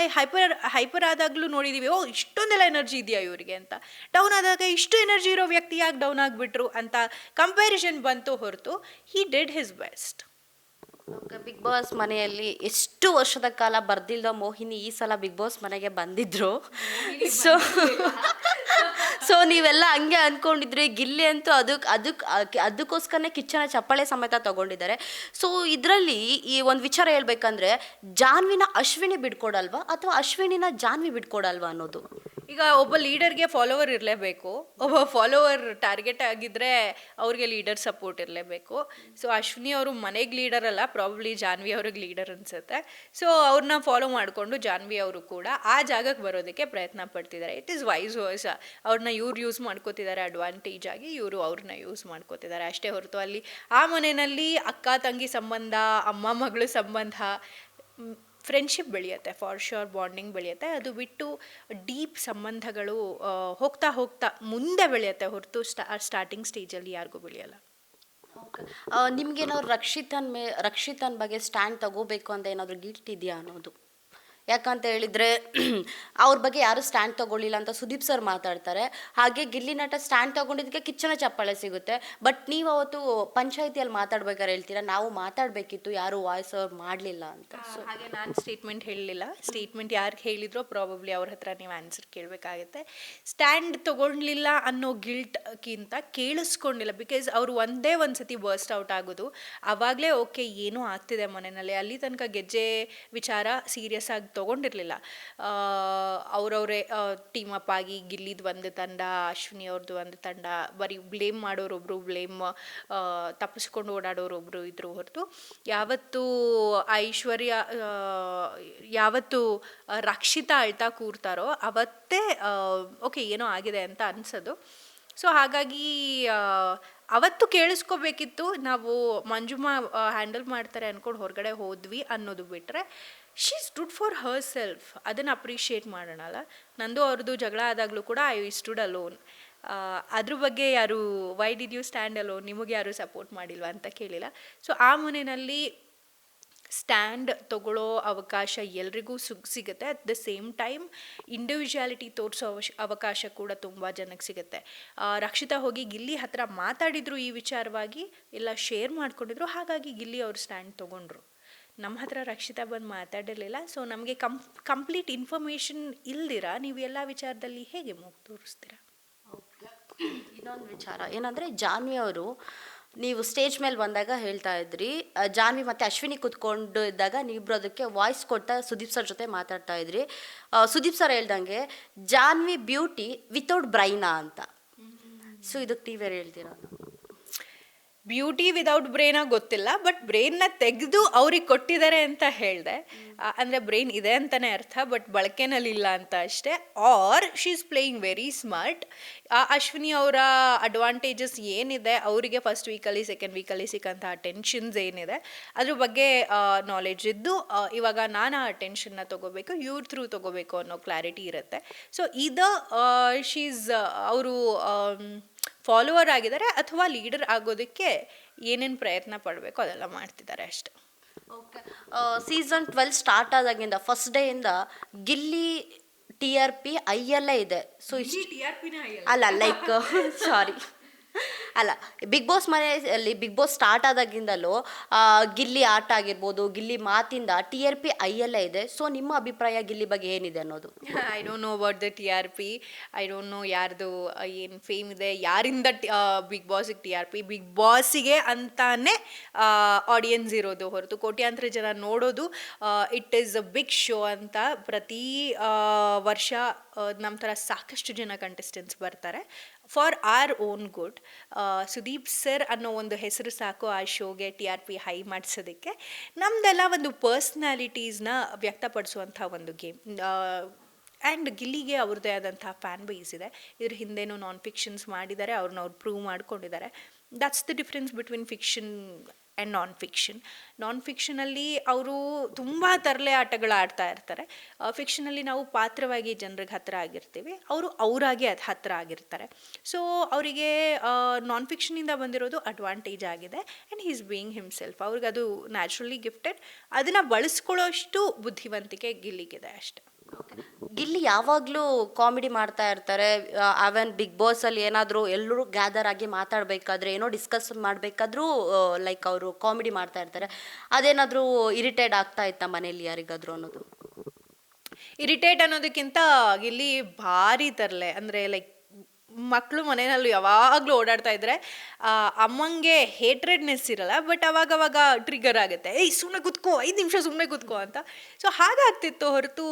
ಹೈಪರ್ ಆದಾಗಲೂ ನೋಡಿದ್ದೀವಿ, ಇಷ್ಟೊಂದೆಲ್ಲ ಎನರ್ಜಿ ಇದೆಯಾ ಇವರಿಗೆ ಅಂತ. ಡೌನ್ ಆದಾಗ ಇಷ್ಟು ಎನರ್ಜಿ ಇರೋ ವ್ಯಕ್ತಿ ಯಾಕೆ ಡೌನ್ ಆಗಿಬಿಟ್ರು ಅಂತ ಕಂಪ್ಯಾರಿಸನ್ ಬಂತು ಹೊರತು he did his best. Okay, Bigg Boss ಮನೆಯಲ್ಲಿ ಎಷ್ಟು ವರ್ಷದ ಕಾಲ ಬರ್ದಿಲ್ದ ಮೋಹಿನಿ ಈ ಸಲ ಬಿಗ್ ಬಾಸ್ ಮನೆಗೆ ಬಂದಿದ್ರು. ಸೊ ನೀವೆಲ್ಲ ಹಂಗೆ ಅಂದ್ಕೊಂಡಿದ್ರಿ. ಗಿಲ್ಲಿ ಅಂತೂ ಅದಕ್ಕೋಸ್ಕರನೇ ಕಿಚ್ಚನ ಚಪ್ಪಾಳೆ ಸಮೇತ ತಗೊಂಡಿದ್ದಾರೆ. ಸೊ ಇದರಲ್ಲಿ ಈ ಒಂದು ವಿಚಾರ ಹೇಳ್ಬೇಕಂದ್ರೆ, ಜಾನ್ವಿನ ಅಶ್ವಿನಿ ಬಿಡ್ಕೊಡಲ್ವಾ ಅಥವಾ ಅಶ್ವಿನಿನ ಜಾನ್ವಿ ಬಿಡ್ಕೊಡಲ್ವಾ ಅನ್ನೋದು? ಈಗ ಒಬ್ಬ ಲೀಡರ್ಗೆ ಫಾಲೋವರ್ ಇರಲೇಬೇಕು. ಒಬ್ಬ ಫಾಲೋವರ್ ಟಾರ್ಗೆಟ್ ಆಗಿದ್ದರೆ ಅವ್ರಿಗೆ ಲೀಡರ್ ಸಪೋರ್ಟ್ ಇರಲೇಬೇಕು. ಸೊ ಅಶ್ವಿನಿ ಅವರು ಮನೆಗೆ ಲೀಡರ್ ಅಲ್ಲ, ಪ್ರಾಬಬ್ಲಿ ಜಾನ್ವಿ ಅವ್ರಿಗೆ ಲೀಡರ್ ಅನಿಸುತ್ತೆ. ಸೊ ಅವ್ರನ್ನ ಫಾಲೋ ಮಾಡಿಕೊಂಡು ಜಾನ್ವಿ ಅವರು ಕೂಡ ಆ ಜಾಗಕ್ಕೆ ಬರೋದಕ್ಕೆ ಪ್ರಯತ್ನ ಪಡ್ತಿದ್ದಾರೆ. ಇಟ್ ಈಸ್ ವೈಸ್ ವರ್ಸ. ಅವ್ರನ್ನ ಇವ್ರು ಯೂಸ್ ಮಾಡ್ಕೋತಿದ್ದಾರೆ ಅಡ್ವಾಂಟೇಜ್ ಆಗಿ, ಇವರು ಅವ್ರನ್ನ ಯೂಸ್ ಮಾಡ್ಕೋತಿದ್ದಾರೆ ಅಷ್ಟೇ ಹೊರತು ಅಲ್ಲಿ ಆ ಮನೆಯಲ್ಲಿ ಅಕ್ಕ ತಂಗಿ ಸಂಬಂಧ, ಅಮ್ಮ ಮಗಳು ಸಂಬಂಧ, ಫ್ರೆಂಡ್ಶಿಪ್ ಬೆಳೆಯುತ್ತೆ, ಫಾರ್ ಶ್ಯೂರ್ ಬಾಂಡಿಂಗ್ ಬೆಳೆಯುತ್ತೆ. ಅದು ಬಿಟ್ಟು ಡೀಪ್ ಸಂಬಂಧಗಳು ಹೋಗ್ತಾ ಹೋಗ್ತಾ ಮುಂದೆ ಬೆಳೆಯುತ್ತೆ ಹೊರತು ಸ್ಟಾರ್ಟಿಂಗ್ ಸ್ಟೇಜಲ್ಲಿ ಯಾರಿಗೂ ಬೆಳೆಯಲ್ಲ. ಓಕೆ, ನಿಮ್ಗೇನಾದ್ರು ರಕ್ಷಿತನ್ ಬಗ್ಗೆ ಸ್ಟ್ಯಾಂಡ್ ತಗೋಬೇಕು ಅಂತ ಏನಾದರೂ ಗಿಲ್ಟ್ ಇದೆಯಾ ಅನ್ನೋದು? ಯಾಕಂತ ಹೇಳಿದರೆ ಅವ್ರ ಬಗ್ಗೆ ಯಾರು ಸ್ಟ್ಯಾಂಡ್ ತೊಗೊಳ್ಳಿಲ್ಲ ಅಂತ ಸುದೀಪ್ ಸರ್ ಮಾತಾಡ್ತಾರೆ. ಹಾಗೆ ಗಿಲ್ಲಿ ನಟ ಸ್ಟ್ಯಾಂಡ್ ತೊಗೊಂಡಿದ್ದಕ್ಕೆ ಕಿಚ್ಚನ ಚಪ್ಪಾಳೆ ಸಿಗುತ್ತೆ. ಬಟ್ ನೀವು ಅವತ್ತು ಪಂಚಾಯಿತಿಯಲ್ಲಿ ಮಾತಾಡ್ಬೇಕಾದ್ರೆ ಹೇಳ್ತೀರಾ, ನಾವು ಮಾತಾಡಬೇಕಿತ್ತು, ಯಾರು ವಾಯ್ಸ್ ಅವ್ರು ಮಾಡಲಿಲ್ಲ ಅಂತ. ಹಾಗೆ ನಾನು ಸ್ಟೇಟ್ಮೆಂಟ್ ಹೇಳಲಿಲ್ಲ. ಸ್ಟೇಟ್ಮೆಂಟ್ ಯಾರಿಗೆ ಹೇಳಿದ್ರೋ ಪ್ರಾಬಬ್ಲಿ ಅವ್ರ ಹತ್ರ ನೀವು ಆನ್ಸರ್ ಕೇಳಬೇಕಾಗುತ್ತೆ. ಸ್ಟ್ಯಾಂಡ್ ತೊಗೊಳ್ಲಿಲ್ಲ ಅನ್ನೋ ಗಿಲ್ಟ್ಗಿಂತ ಕೇಳಿಸ್ಕೊಂಡಿಲ್ಲ. ಬಿಕಾಸ್ ಅವರು ಒಂದೇ ಒಂದು ಸತಿ ಬರ್ಸ್ಟ್ ಔಟ್ ಆಗೋದು, ಆವಾಗಲೇ ಓಕೆ ಏನೂ ಆಗ್ತಿದೆ ಮನೆಯಲ್ಲಿ. ಅಲ್ಲಿ ತನಕ ಗೆಜ್ಜೆ ವಿಚಾರ ಸೀರಿಯಸ್ ಆಗಿ ತೊಗೊಂಡಿರಲಿಲ್ಲ. ಅವರವರೇ ಟೀಮ್ ಅಪ್ ಆಗಿ ಗಿಲ್ಲಿದು ಒಂದು ತಂಡ, ಅಶ್ವಿನಿ ಅವ್ರದ್ದು ಒಂದು ತಂಡ, ಬರೀ ಬ್ಲೇಮ್ ಮಾಡೋರೊಬ್ಬರು, ತಪ್ಪಿಸ್ಕೊಂಡು ಓಡಾಡೋರೊಬ್ಬರು ಇದ್ರು ಹೊರತು ಯಾವತ್ತು ರಕ್ಷಿತಾ ಅಳ್ತಾ ಕೂರ್ತಾರೋ ಅವತ್ತೇ ಓಕೆ ಏನೋ ಆಗಿದೆ ಅಂತ ಅನ್ಸೋದು. ಸೊ ಹಾಗಾಗಿ ಅವತ್ತು ಕೇಳಿಸ್ಕೋಬೇಕಿತ್ತು. ನಾವು ಮಂಜುಮಾ ಹ್ಯಾಂಡಲ್ ಮಾಡ್ತಾರೆ ಅಂದ್ಕೊಂಡು ಹೊರಗಡೆ ಹೋದ್ವಿ ಅನ್ನೋದು ಬಿಟ್ಟರೆ she stood for her self. ಅದನ್ನು ಅಪ್ರಿಷಿಯೇಟ್ ಮಾಡೋಣಲ್ಲ. ನಂದು ಅವ್ರದ್ದು ಜಗಳ ಆದಾಗಲೂ ಕೂಡ ಐ ಸ್ಟುಡ್ ಅಲೋನ್. ಅದ್ರ ಬಗ್ಗೆ ಯಾರು why did you stand alone, ನಿಮಗೆ ಯಾರು ಸಪೋರ್ಟ್ ಮಾಡಿಲ್ವ ಅಂತ ಕೇಳಿಲ್ಲ. ಸೊ ಆ ಮನೆಯಲ್ಲಿ ಸ್ಟ್ಯಾಂಡ್ ತಗೊಳ್ಳೋ ಅವಕಾಶ ಎಲ್ರಿಗೂ ಸಿಗುತ್ತೆ. At the same time individuality ತೋರಿಸೋ ಅವಕಾಶ ಕೂಡ ತುಂಬ ಜನಕ್ಕೆ ಸಿಗುತ್ತೆ. ರಕ್ಷಿತಾ ಹೋಗಿ ಗಿಲ್ಲಿ ಹತ್ರ ಮಾತಾಡಿದ್ರು ಈ ವಿಚಾರವಾಗಿ, ಎಲ್ಲ ಶೇರ್ ಮಾಡ್ಕೊಂಡಿದ್ರು, ಹಾಗಾಗಿ ಗಿಲ್ಲಿ ಅವ್ರ ಸ್ಟ್ಯಾಂಡ್ ತೊಗೊಂಡ್ರು. ನಮ್ಮ ಹತ್ರ ರಕ್ಷಿತಾ ಬಂದು ಮಾತಾಡಿರಲಿಲ್ಲ. ಸೊ ನಮಗೆ ಕಂಪ್ಲೀಟ್ ಇನ್ಫಾರ್ಮೇಷನ್ ಇಲ್ದಿರ ನೀವು ಎಲ್ಲ ವಿಚಾರದಲ್ಲಿ ಹೇಗೆ ಮೂಗು ತೋರಿಸ್ತೀರಾ? ಇನ್ನೊಂದು ವಿಚಾರ ಏನಂದರೆ, ಜಾನ್ವಿ ಅವರು ನೀವು ಸ್ಟೇಜ್ ಮೇಲೆ ಬಂದಾಗ ಹೇಳ್ತಾ ಇದ್ರಿ, ಜಾನ್ವಿ ಮತ್ತು ಅಶ್ವಿನಿ ಕೂತ್ಕೊಂಡು ಇದ್ದಾಗ ನೀವಿಬ್ರು ಅದಕ್ಕೆ ವಾಯ್ಸ್ ಕೊಡ್ತಾ ಸುದೀಪ್ ಸರ್ ಜೊತೆ ಮಾತಾಡ್ತಾ ಇದ್ರಿ. ಸುದೀಪ್ ಸರ್ ಹೇಳ್ದಂಗೆ ಜಾನ್ವಿ ಬ್ಯೂಟಿ ವಿತೌಟ್ ಬ್ರೈನಾ ಅಂತ. ಸೊ ಇದಕ್ಕೆ ನೀವೇನು ಹೇಳ್ತೀರಾ? ಬ್ಯೂಟಿ ವಿದೌಟ್ ಬ್ರೈನಾಗ ಗೊತ್ತಿಲ್ಲ, ಬಟ್ ಬ್ರೈನ್ನ ತೆಗೆದು ಅವ್ರಿಗೆ ಕೊಟ್ಟಿದ್ದಾರೆ ಅಂತ ಹೇಳಿದೆ. ಅಂದರೆ ಬ್ರೈನ್ ಇದೆ ಅಂತಲೇ ಅರ್ಥ, ಬಟ್ ಬಳಕೆನಲ್ಲಿ ಇಲ್ಲ ಅಂತ ಅಷ್ಟೇ. Or she is playing very smart. Ashwini ಅವರ ಅಡ್ವಾಂಟೇಜಸ್ ಏನಿದೆ, ಅವರಿಗೆ ಫಸ್ಟ್ ವೀಕಲ್ಲಿ ಸೆಕೆಂಡ್ ವೀಕಲ್ಲಿ ಸಿಕ್ಕಂಥ ಟೆನ್ಷನ್ಸ್ ಏನಿದೆ ಅದ್ರ ಬಗ್ಗೆ ನಾಲೆಡ್ಜ್ ಇದ್ದು, ಇವಾಗ ನಾನು ಆ ಟೆನ್ಷನ್ನ ತೊಗೋಬೇಕು, ಇವ್ರ ಥ್ರೂ ತೊಗೋಬೇಕು ಅನ್ನೋ ಕ್ಲಾರಿಟಿ ಇರುತ್ತೆ. ಸೊ ಇದು ಶೀಸ್ ಅವರು ಫಾಲೋವರ್ ಆಗಿದ್ದಾರೆ ಅಥವಾ ಲೀಡರ್ ಆಗೋದಕ್ಕೆ ಏನೇನು ಪ್ರಯತ್ನ ಪಡಬೇಕು ಅದೆಲ್ಲ ಮಾಡ್ತಿದ್ದಾರೆ ಅಷ್ಟೆ. ಓಕೆ, ಸೀಸನ್ 12 ಸ್ಟಾರ್ಟ್ ಆದಾಗಿಂದ ಫಸ್ಟ್ ಡೇಯಿಂದ ಗಿಲ್ಲಿ TRP ಐಯಲ್ಲೇ ಇದೆ. ಸೊ ಅಲ್ಲ ಲೈಕ್ ಸಾರಿ ಅಲ್ಲ, ಬಿಗ್ ಬಾಸ್ ಮನೆಯಲ್ಲಿ ಬಿಗ್ ಬಾಸ್ ಸ್ಟಾರ್ಟ್ ಆದಾಗಿಂದಲೂ ಗಿಲ್ಲಿ ಆಟ ಆಗಿರ್ಬೋದು, ಗಿಲ್ಲಿ ಮಾತಿಂದ TRP ಐಯಲ್ಲೇ ಇದೆ. ಸೊ ನಿಮ್ಮ ಅಭಿಪ್ರಾಯ ಗಿಲ್ಲಿ ಬಗ್ಗೆ ಏನಿದೆ ಅನ್ನೋದು? I don't know about the TRP. I don't know ಯಾರ್ದು ಏನು ಫೇಮ್ ಇದೆ, ಯಾರಿಂದ ಬಿಗ್ ಬಾಸಿಗೆ TRP. ಬಿಗ್ ಬಾಸಿಗೆ ಅಂತಾನೆ ಆಡಿಯನ್ಸ್ ಇರೋದು ಹೊರತು ಕೋಟ್ಯಾಂತರ ಜನ ನೋಡೋದು. It is a big show ಅಂತ ಪ್ರತಿ ವರ್ಷ ನಮ್ಮ ಥರ ಸಾಕಷ್ಟು ಜನ ಕಂಟೆಸ್ಟೆಂಟ್ಸ್ ಬರ್ತಾರೆ for our own good. Sudeep sir ಅನ್ನೋ ಒಂದು ಹೆಸರು ಸಾಕು ಆ ಶೋಗೆ TRP ಹೈ ಮಾಡಿಸೋದಕ್ಕೆ. ನಮ್ಮದೆಲ್ಲ ಒಂದು ಪರ್ಸ್ನಾಲಿಟೀಸ್ನ ವ್ಯಕ್ತಪಡಿಸುವಂಥ ಒಂದು ಗೇಮ್. ಆ್ಯಂಡ್ ಗಿಲ್ಲಿಗೆ ಅವ್ರದ್ದೇ ಆದಂಥ ಫ್ಯಾನ್ ಬೇಸ್ ಇದೆ. ಇದ್ರ ಹಿಂದೆನೂ ನಾನ್ ಫಿಕ್ಷನ್ಸ್ ಮಾಡಿದ್ದಾರೆ, ಅವ್ರನ್ನ ಅವ್ರು ಪ್ರೂವ್ ಮಾಡ್ಕೊಂಡಿದ್ದಾರೆ. That's the difference between fiction and non ಫಿಕ್ಷನಲ್ಲಿ ಅವರು ತುಂಬ ತರಲೆ ಆಟಗಳು ಆಡ್ತಾ ಇರ್ತಾರೆ. ಫಿಕ್ಷನಲ್ಲಿ ನಾವು ಪಾತ್ರವಾಗಿ ಜನರಿಗೆ ಹತ್ತಿರ ಆಗಿರ್ತೀವಿ, ಅವರು ಅವರಾಗಿ ಅದು ಹತ್ತಿರ ಆಗಿರ್ತಾರೆ. ಸೊ ಅವರಿಗೆ ನಾನ್ ಫಿಕ್ಷನಿಂದ ಬಂದಿರೋದು ಅಡ್ವಾಂಟೇಜ್ ಆಗಿದೆ. And he is being himself. ಅವ್ರಿಗೆ ಅದು ನ್ಯಾಚುರಲಿ ಗಿಫ್ಟೆಡ್. ಅದನ್ನು ಬಳಸ್ಕೊಳ್ಳೋಷ್ಟು ಬುದ್ಧಿವಂತಿಕೆ ಗಿಲ್ಲಿಗಿದೆ ಅಷ್ಟೆ. ಗಿಲ್ಲಿ ಯಾವಾಗಲೂ ಕಾಮಿಡಿ ಮಾಡ್ತಾ ಇರ್ತಾರೆ. ಅವನ್ ಬಿಗ್ ಬಾಸಲ್ಲಿ ಏನಾದರೂ ಎಲ್ಲರೂ ಗ್ಯಾದರ್ ಆಗಿ ಮಾತಾಡಬೇಕಾದ್ರೆ, ಏನೋ ಡಿಸ್ಕಸ್ ಮಾಡಬೇಕಾದ್ರೂ ಲೈಕ್ ಅವರು ಕಾಮಿಡಿ ಮಾಡ್ತಾ ಇರ್ತಾರೆ. ಅದೇನಾದರೂ ಇರಿಟೇಟ್ ಆಗ್ತಾ ಇತ್ತಾ ಮನೇಲಿ ಯಾರಿಗಾದರೂ ಅನ್ನೋದು? ಇರಿಟೇಟ್ ಅನ್ನೋದಕ್ಕಿಂತ ಗಿಲ್ಲಿ ಭಾರಿ ತರಲೆ. ಅಂದರೆ ಲೈಕ್ ಮಕ್ಕಳು ಮನೆಯಲ್ಲೂ ಯಾವಾಗಲೂ ಓಡಾಡ್ತಾ ಇದ್ರೆ ಅಮ್ಮಂಗೆ ಹೇಟ್ರೆಡ್ನೆಸ್ ಇರಲ್ಲ, ಬಟ್ ಅವಾಗವಾಗ ಟ್ರಿಗರ್ ಆಗುತ್ತೆ, ಏಯ್ ಸುಮ್ಮನೆ ಕೂತ್ಕೋ, 5 ನಿಮಿಷ ಸುಮ್ಮನೆ ಕೂತ್ಕೋ ಅಂತ. ಸೊ ಹಾಗಾಗ್ತಿತ್ತು ಹೊರತು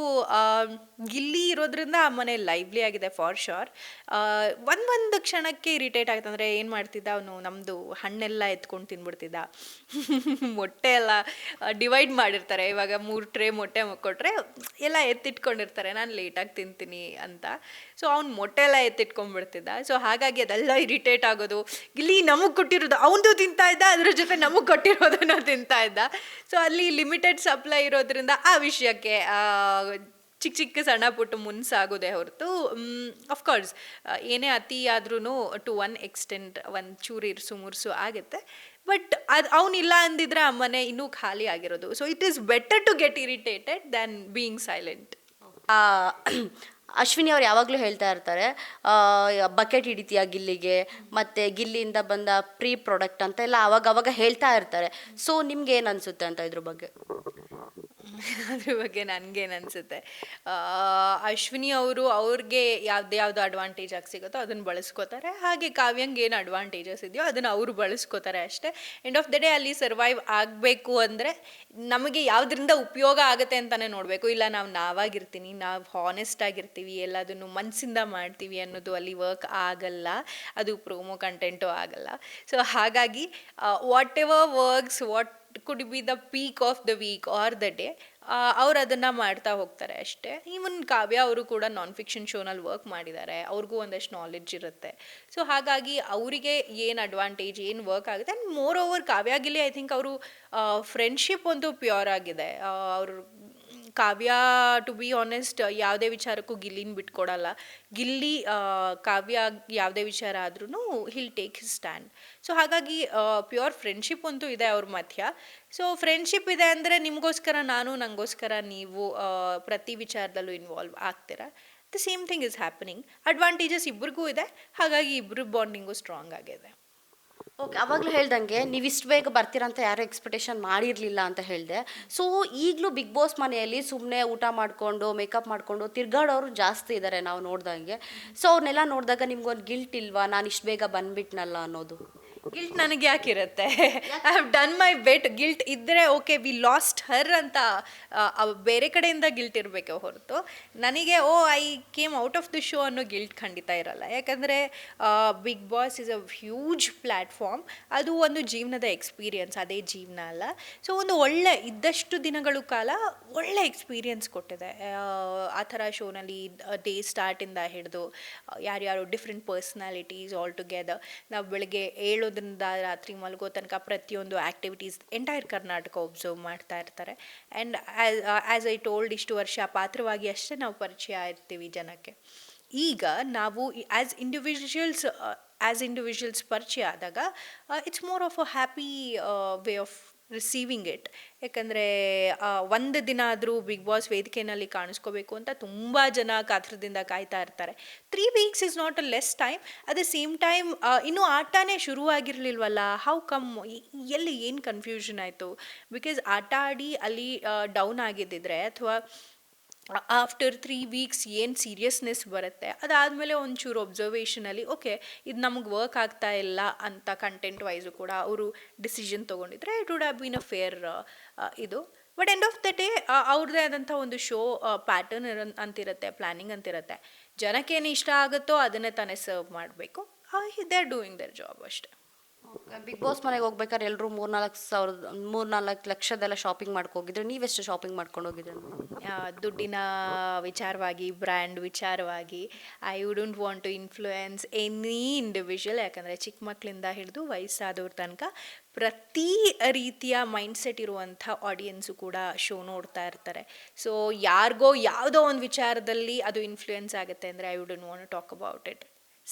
ಗಿಲ್ಲಿ ಇರೋದ್ರಿಂದ ಆ ಮನೆ ಲೈವ್ಲಿ ಆಗಿದೆ ಫಾರ್ ಶೋರ್. ಒಂದು ಕ್ಷಣಕ್ಕೆ ಇರಿಟೇಟ್ ಆಗುತ್ತೆ. ಅಂದರೆ ಏನು ಮಾಡ್ತಿದ್ದ ಅವನು, ನಮ್ಮದು ಹಣ್ಣೆಲ್ಲ ಎತ್ಕೊಂಡು ತಿನ್ಬಿಡ್ತಿದ್ದ. ಮೊಟ್ಟೆ ಎಲ್ಲ ಡಿವೈಡ್ ಮಾಡಿರ್ತಾರೆ, ಇವಾಗ 3 ಟ್ರೇ ಮೊಟ್ಟೆ ಕೊಟ್ಟರೆ ಎಲ್ಲ ಎತ್ತಿಟ್ಕೊಂಡಿರ್ತಾರೆ, ನಾನು ಲೇಟಾಗಿ ತಿಂತೀನಿ ಅಂತ. ಸೊ ಅವ್ನು ಮೊಟ್ಟೆ ಎಲ್ಲ ಎತ್ತಿಟ್ಕೊಂಡ್ಬಿಡ್ತಿದ್ದ. ಸೊ ಹಾಗಾಗಿ ಅದೆಲ್ಲ ಇರಿಟೇಟ್ ಆಗೋದು. ಗಿಲ್ಲಿ ನಮಗೆ ಕೊಟ್ಟಿರೋದು ಅವನದು ತಿಂತಾ ಇದ್ದ, ಅದ್ರ ಜೊತೆ ನಮಗೆ ಕೊಟ್ಟಿರೋದನ್ನು ತಿಂತಾ ಇದ್ದ. ಸೊ ಅಲ್ಲಿ ಲಿಮಿಟೆಡ್ ಸಪ್ಲೈ ಇರೋದ್ರಿಂದ ಆ ವಿಷಯಕ್ಕೆ ಚಿಕ್ಕ ಸಣ್ಣ ಪುಟ್ಟು ಮುನ್ಸಾಗೋದೇ ಹೊರತು ಅಫ್ಕೋರ್ಸ್ ಏನೇ ಅತಿ ಆದ್ರೂ ಟು ಒನ್ ಎಕ್ಸ್ಟೆಂಟ್ ಒಂದು ಚೂರು ಇರ್ಸು ಮುರ್ಸು ಆಗುತ್ತೆ. ಬಟ್ ಅದು ಅವನಿಲ್ಲ ಅಂದಿದ್ರೆ ಆ ಮನೆ ಇನ್ನೂ ಖಾಲಿ ಆಗಿರೋದು. So it is better to get irritated than being silent. Ashwini ಅವ್ರು ಯಾವಾಗಲೂ ಹೇಳ್ತಾ ಇರ್ತಾರೆ, ಬಕೆಟ್ ಹಿಡಿತೀಯ ಗಿಲ್ಲಿಗೆ, ಮತ್ತು ಗಿಲ್ಲಿಯಿಂದ ಬಂದ ಪ್ರೀ ಪ್ರಾಡಕ್ಟ್ ಅಂತ ಎಲ್ಲ ಅವಾಗ ಹೇಳ್ತಾ ಇರ್ತಾರೆ. ಸೊ ನಿಮ್ಗೆ ಏನು ಅನಿಸುತ್ತೆ ಅಂತ ಇದ್ರ ಬಗ್ಗೆ? ಅದ್ರ ಬಗ್ಗೆ ನನಗೇನು ಅನಿಸುತ್ತೆ, ಅಶ್ವಿನಿ ಅವರು ಅವ್ರಿಗೆ ಯಾವ್ದು ಅಡ್ವಾಂಟೇಜ್ ಆಗಿ ಸಿಗುತ್ತೋ ಅದನ್ನು ಬಳಸ್ಕೋತಾರೆ. ಹಾಗೆ ಕಾವ್ಯಂಗೆ ಏನು ಅಡ್ವಾಂಟೇಜಸ್ ಇದೆಯೋ ಅದನ್ನು ಅವರು ಬಳಸ್ಕೋತಾರೆ ಅಷ್ಟೇ. ಎಂಡ್ ಆಫ್ ದ ಡೇ ಅಲ್ಲಿ ಸರ್ವೈವ್ ಆಗಬೇಕು ಅಂದರೆ ನಮಗೆ ಯಾವುದರಿಂದ ಉಪಯೋಗ ಆಗುತ್ತೆ ಅಂತಲೇ ನೋಡಬೇಕು. ಇಲ್ಲ ನಾವಾಗಿರ್ತೀನಿ, ನಾವು ಹಾನೆಸ್ಟ್ ಆಗಿರ್ತೀವಿ, ಎಲ್ಲದನ್ನು ಮನಸ್ಸಿಂದ ಮಾಡ್ತೀವಿ ಅನ್ನೋದು ಅಲ್ಲಿ ವರ್ಕ್ ಆಗಲ್ಲ, ಅದು ಪ್ರೋಮೋ ಕಂಟೆಂಟು ಆಗಲ್ಲ. ಸೊ ಹಾಗಾಗಿ whatever works, what could be the peak of the week or the day, ಅವ್ರು ಅದನ್ನು ಮಾಡ್ತಾ ಹೋಗ್ತಾರೆ ಅಷ್ಟೇ. ಈವನ್ ಕಾವ್ಯ ಅವರು ಕೂಡ ನಾನ್ ಫಿಕ್ಷನ್ ಶೋನಲ್ಲಿ ವರ್ಕ್ ಮಾಡಿದ್ದಾರೆ, ಅವ್ರಿಗೂ ಒಂದಷ್ಟು ನಾಲೆಡ್ಜ್ ಇರುತ್ತೆ. ಸೊ ಹಾಗಾಗಿ ಅವರಿಗೆ ಏನು ಅಡ್ವಾಂಟೇಜ್, ಏನು ವರ್ಕ್ ಆಗುತ್ತೆ. ಆ್ಯಂಡ್ ಮೋರ್ ಓವರ್ ಕಾವ್ಯಾಗಿಲ್ಲಿ ಐ ಥಿಂಕ್ ಅವರು ಫ್ರೆಂಡ್ಶಿಪ್ ಒಂದು ಪ್ಯೂರ್ ಆಗಿದೆ. ಅವರು ಕಾವ್ಯ ಟು ಬಿ ಆನೆಸ್ಟ್ ಯಾವುದೇ ವಿಚಾರಕ್ಕೂ ಗಿಲ್ಲಿನ ಬಿಟ್ಕೊಡಲ್ಲ. ಗಿಲ್ಲಿ ಕಾವ್ಯ ಯಾವುದೇ ವಿಚಾರ ಆದ್ರೂ hill take his stand. So so ಹಾಗಾಗಿ ಪ್ಯೂರ್ ಫ್ರೆಂಡ್ಶಿಪ್ ಅಂತೂ ಇದೆ ಅವ್ರ ಮಧ್ಯ. ಸೊ ಫ್ರೆಂಡ್ಶಿಪ್ ಇದೆ ಅಂದರೆ ನಿಮಗೋಸ್ಕರ ನಾನು, ನನಗೋಸ್ಕರ ನೀವು ಪ್ರತಿ ವಿಚಾರದಲ್ಲೂ ಇನ್ವಾಲ್ವ್ ಆಗ್ತೀರಾ. The same thing is happening. Advantages ಇಬ್ರಿಗೂ ಇದೆ, ಹಾಗಾಗಿ ಇಬ್ಬರು ಬಾಂಡಿಂಗು ಸ್ಟ್ರಾಂಗ್ ಆಗಿದೆ. ಓಕೆ, ಅವಾಗಲೂ ಹೇಳ್ದಂಗೆ ನೀವು ಇಷ್ಟು ಬೇಗ ಬರ್ತೀರಾ ಅಂತ ಯಾರೂ ಎಕ್ಸ್ಪೆಕ್ಟೇಷನ್ ಮಾಡಿರಲಿಲ್ಲ ಅಂತ ಹೇಳಿದೆ. ಸೊ ಈಗಲೂ ಬಿಗ್ ಬಾಸ್ ಮನೆಯಲ್ಲಿ ಸುಮ್ಮನೆ ಊಟ ಮಾಡಿಕೊಂಡು ಮೇಕಪ್ ಮಾಡಿಕೊಂಡು ತಿರ್ಗಾಡೋರು ಜಾಸ್ತಿ ಇದ್ದಾರೆ ನಾವು ನೋಡ್ದಂಗೆ. ಸೊ ಅವ್ರನ್ನೆಲ್ಲ ನೋಡಿದಾಗ ನಿಮ್ಗೊಂದು ಗಿಲ್ಟ್ ಇಲ್ವಾ, ನಾನು ಇಷ್ಟು ಬೇಗ ಬಂದ್ಬಿಟ್ನಲ್ಲ ಅನ್ನೋದು? ಗಿಲ್ಟ್ ನನಗೆ ಯಾಕಿರುತ್ತೆ? I have done my best. Guilt ಇದ್ದರೆ ಓಕೆ ವಿ ಲಾಸ್ಟ್ ಹರ್ ಅಂತ ಬೇರೆ ಕಡೆಯಿಂದ ಗಿಲ್ಟ್ ಇರಬೇಕೆ ಹೊರತು ನನಗೆ I came out of the show ಅನ್ನೋ ಗಿಲ್ಟ್ ಖಂಡಿತ ಇರಲ್ಲ. ಯಾಕಂದರೆ Bigg Boss is a huge platform. ಅದು ಒಂದು ಜೀವನದ ಎಕ್ಸ್ಪೀರಿಯನ್ಸ್, ಅದೇ ಜೀವನ ಅಲ್ಲ. ಸೊ ಒಂದು ಒಳ್ಳೆ ಇದ್ದಷ್ಟು ದಿನಗಳು ಕಾಲ ಒಳ್ಳೆ ಎಕ್ಸ್ಪೀರಿಯನ್ಸ್ ಕೊಟ್ಟಿದೆ ಆ ಥರ ಶೋನಲ್ಲಿ. ಡೇ ಸ್ಟಾರ್ಟಿಂದ ಹಿಡಿದು ಯಾರ್ಯಾರು ಡಿಫ್ರೆಂಟ್ ಪರ್ಸ್ನಾಲಿಟೀಸ್ ಆಲ್ ಟುಗೆದರ್. ನಾವು ಬೆಳಗ್ಗೆ ಏಳೋದ್ರಿಂದ ರಾತ್ರಿ ಮಲಗೋ ತನಕ ಪ್ರತಿಯೊಂದು ಆ್ಯಕ್ಟಿವಿಟೀಸ್ ಎಂಟೈರ್ ಕರ್ನಾಟಕ ಒಬ್ಸರ್ವ್ ಮಾಡ್ತಾ ಇರ್ತಾರೆ. ಆ್ಯಂಡ್ ಆ್ಯಸ್ ಐ ಟೋಲ್ಡ್, ಇಷ್ಟು ವರ್ಷ ಪಾತ್ರವಾಗಿ ಅಷ್ಟೇ ನಾವು ಪರಿಚಯ ಇರ್ತೀವಿ ಜನಕ್ಕೆ. ಈಗ ನಾವು ಆ್ಯಸ್ ಇಂಡಿವಿಜುವಲ್ಸ್ ಪರಿಚಯ ಆದಾಗ it's more of a happy way of receiving it. ಯಾಕಂದರೆ ಒಂದು ದಿನ ಆದರೂ ಬಿಗ್ ಬಾಸ್ ವೇದಿಕೆಯಲ್ಲಿ ಕಾಣಿಸ್ಕೋಬೇಕು ಅಂತ ತುಂಬ ಜನ ಕಾತರದಿಂದ ಕಾಯ್ತಾ ಇರ್ತಾರೆ. 3 weeks is not a less time. At the same time ಇನ್ನೂ ಆಟನೇ ಶುರುವಾಗಿರಲಿಲ್ವಲ್ಲ, ಹೌ ಕಮ್, ಎಲ್ಲಿ ಏನು ಕನ್ಫ್ಯೂಷನ್ ಆಯಿತು? ಬಿಕಾಸ್ ಆಟ ಆಡಿ ಅಲ್ಲಿ ಡೌನ್ ಆಗಿದ್ದಿದ್ರೆ ಅಥವಾ ಆಫ್ಟರ್ 3 weeks ಏನು ಸೀರಿಯಸ್ನೆಸ್ ಬರುತ್ತೆ, ಅದಾದಮೇಲೆ ಒಂಚೂರು ಒಬ್ಸರ್ವೇಷನಲ್ಲಿ ಓಕೆ ಇದು ನಮಗೆ ವರ್ಕ್ ಆಗ್ತಾ ಇಲ್ಲ ಅಂತ ಕಂಟೆಂಟ್ ವೈಸು ಕೂಡ ಅವರು ಡಿಸಿಷನ್ ತೊಗೊಂಡಿದ್ರೆ it would have been a fair ಇದು. But end of the day ಅವ್ರದ್ದೇ ಆದಂಥ ಒಂದು ಶೋ ಪ್ಯಾಟರ್ನ್ ಅಂತಿರುತ್ತೆ, ಪ್ಲ್ಯಾನಿಂಗ್ ಅಂತಿರುತ್ತೆ. ಜನಕ್ಕೇನು ಇಷ್ಟ ಆಗುತ್ತೋ ಅದನ್ನೇ ತಾನೇ ಸರ್ವ್ ಮಾಡಬೇಕು. They are doing there job ಅಷ್ಟೇ. ಬಿಗ್ ಬಾಸ್ ಮನೆಗೆ ಹೋಗ್ಬೇಕಾದ್ರೆ ಎಲ್ಲರೂ 3-4 ಲಕ್ಷದೆಲ್ಲ ಶಾಪಿಂಗ್ ಮಾಡ್ಕೋಗಿದ್ರೆ, ನೀವೆಷ್ಟು ಶಾಪಿಂಗ್ ಮಾಡ್ಕೊಂಡು ಹೋಗಿದ್ರೆ? ದುಡ್ಡಿನ ವಿಚಾರವಾಗಿ, ಬ್ರ್ಯಾಂಡ್ ವಿಚಾರವಾಗಿ I wouldn't want to influence any individual. ಯಾಕಂದರೆ ಚಿಕ್ಕ ಮಕ್ಕಳಿಂದ ಹಿಡಿದು ವಯಸ್ಸಾದವ್ರ ತನಕ ಪ್ರತಿ ರೀತಿಯ ಮೈಂಡ್ಸೆಟ್ ಇರುವಂಥ ಆಡಿಯನ್ಸು ಕೂಡ ಶೋ ನೋಡ್ತಾ ಇರ್ತಾರೆ. ಸೊ ಯಾರಿಗೋ ಯಾವುದೋ ಒಂದು ವಿಚಾರದಲ್ಲಿ ಅದು ಇನ್ಫ್ಲೂಯೆನ್ಸ್ ಆಗುತ್ತೆ ಅಂದರೆ I wouldn't want to talk about it.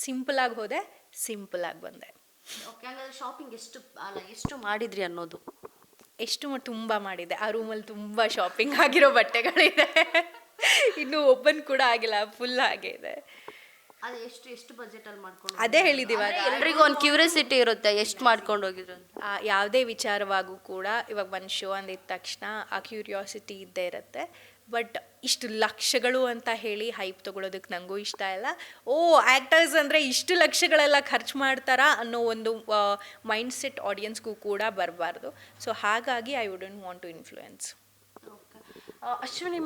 ಸಿಂಪಲಾಗಿ ಹೋದೆ, ಸಿಂಪಲಾಗಿ ಬಂದೆ. ಓಕೆ, ಹಂಗಾದ್ರೆ ಶಾಪಿಂಗ್ ಎಷ್ಟು ಮಾಡಿದ್ರಿ ಅನ್ನೋದು? ತುಂಬ ಮಾಡಿದೆ. ಆ ರೂಮಲ್ಲಿ ತುಂಬ ಶಾಪಿಂಗ್ ಆಗಿರೋ ಬಟ್ಟೆಗಳಿದೆ. ಇನ್ನೂ ಓಪನ್ ಕೂಡ ಆಗಿಲ್ಲ, ಫುಲ್ ಹಾಗೆ ಇದೆ. ಅದೇ ಎಷ್ಟು ಬಜೆಟಲ್ಲಿ ಮಾಡ್ಕೊಂಡು? ಅದೇ ಹೇಳಿದ್ದೀವಾಗ ಎಲ್ರಿಗೂ ಒಂದು ಕ್ಯೂರಿಯಾಸಿಟಿ ಇರುತ್ತೆ, ಎಷ್ಟು ಮಾಡ್ಕೊಂಡು ಹೋಗಿದ್ರು ಅಂತ. ಯಾವುದೇ ವಿಚಾರವಾಗೂ ಕೂಡ ಇವಾಗ ಒಂದು ಶೋ ಅಂದಿದ ತಕ್ಷಣ ಆ ಕ್ಯೂರಿಯಾಸಿಟಿ ಇದ್ದೇ ಇರುತ್ತೆ. ಬಟ್ ಇಷ್ಟು ಲಕ್ಷಗಳು ಅಂತ ಹೇಳಿ ಹೈಪ್ ತೊಗೊಳೋದಕ್ಕೆ ನನಗೂ ಇಷ್ಟ ಇಲ್ಲ. ಆ್ಯಕ್ಟರ್ಸ್ ಅಂದರೆ ಇಷ್ಟು ಲಕ್ಷಗಳೆಲ್ಲ ಖರ್ಚು ಮಾಡ್ತಾರಾ ಅನ್ನೋ ಒಂದು ಮೈಂಡ್ಸೆಟ್ ಆಡಿಯನ್ಸ್ಗೂ ಕೂಡ ಬರಬಾರ್ದು. ಸೊ ಹಾಗಾಗಿ I wouldn't want to influence. Ashwini,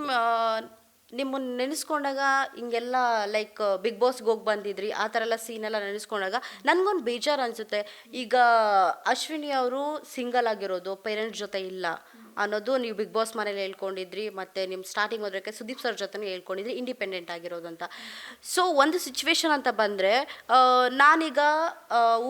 ನಿಮ್ಮನ್ನು ನೆನೆಸ್ಕೊಂಡಾಗ ಹಿಂಗೆಲ್ಲ ಲೈಕ್ ಬಿಗ್ ಬಾಸ್ಗೆ ಹೋಗಿ ಬಂದಿದ್ರಿ, ಆ ಥರ ಎಲ್ಲ ಸೀನೆಲ್ಲ ನೆನೆಸ್ಕೊಂಡಾಗ ನನಗೊಂದು ಬೇಜಾರು ಅನಿಸುತ್ತೆ. ಈಗ ಅಶ್ವಿನಿ ಅವರು ಸಿಂಗಲ್ ಆಗಿರೋದು, ಪೇರೆಂಟ್ಸ್ ಜೊತೆ ಇಲ್ಲ ಅನ್ನೋದು ನೀವು ಬಿಗ್ ಬಾಸ್ ಮನೇಲಿ ಹೇಳ್ಕೊಂಡಿದ್ರಿ. ಮತ್ತು ನಿಮ್ಮ ಸ್ಟಾರ್ಟಿಂಗ್ ಹೋದ್ರಕ್ಕೆ ಸುದೀಪ್ ಸರ್ ಜೊತೆ ಹೇಳ್ಕೊಂಡಿದ್ರಿ ಇಂಡಿಪೆಂಡೆಂಟ್ ಆಗಿರೋದು ಅಂತ. ಸೊ ಒಂದು ಸಿಚುವೇಶನ್ ಅಂತ ಬಂದರೆ, ನಾನೀಗ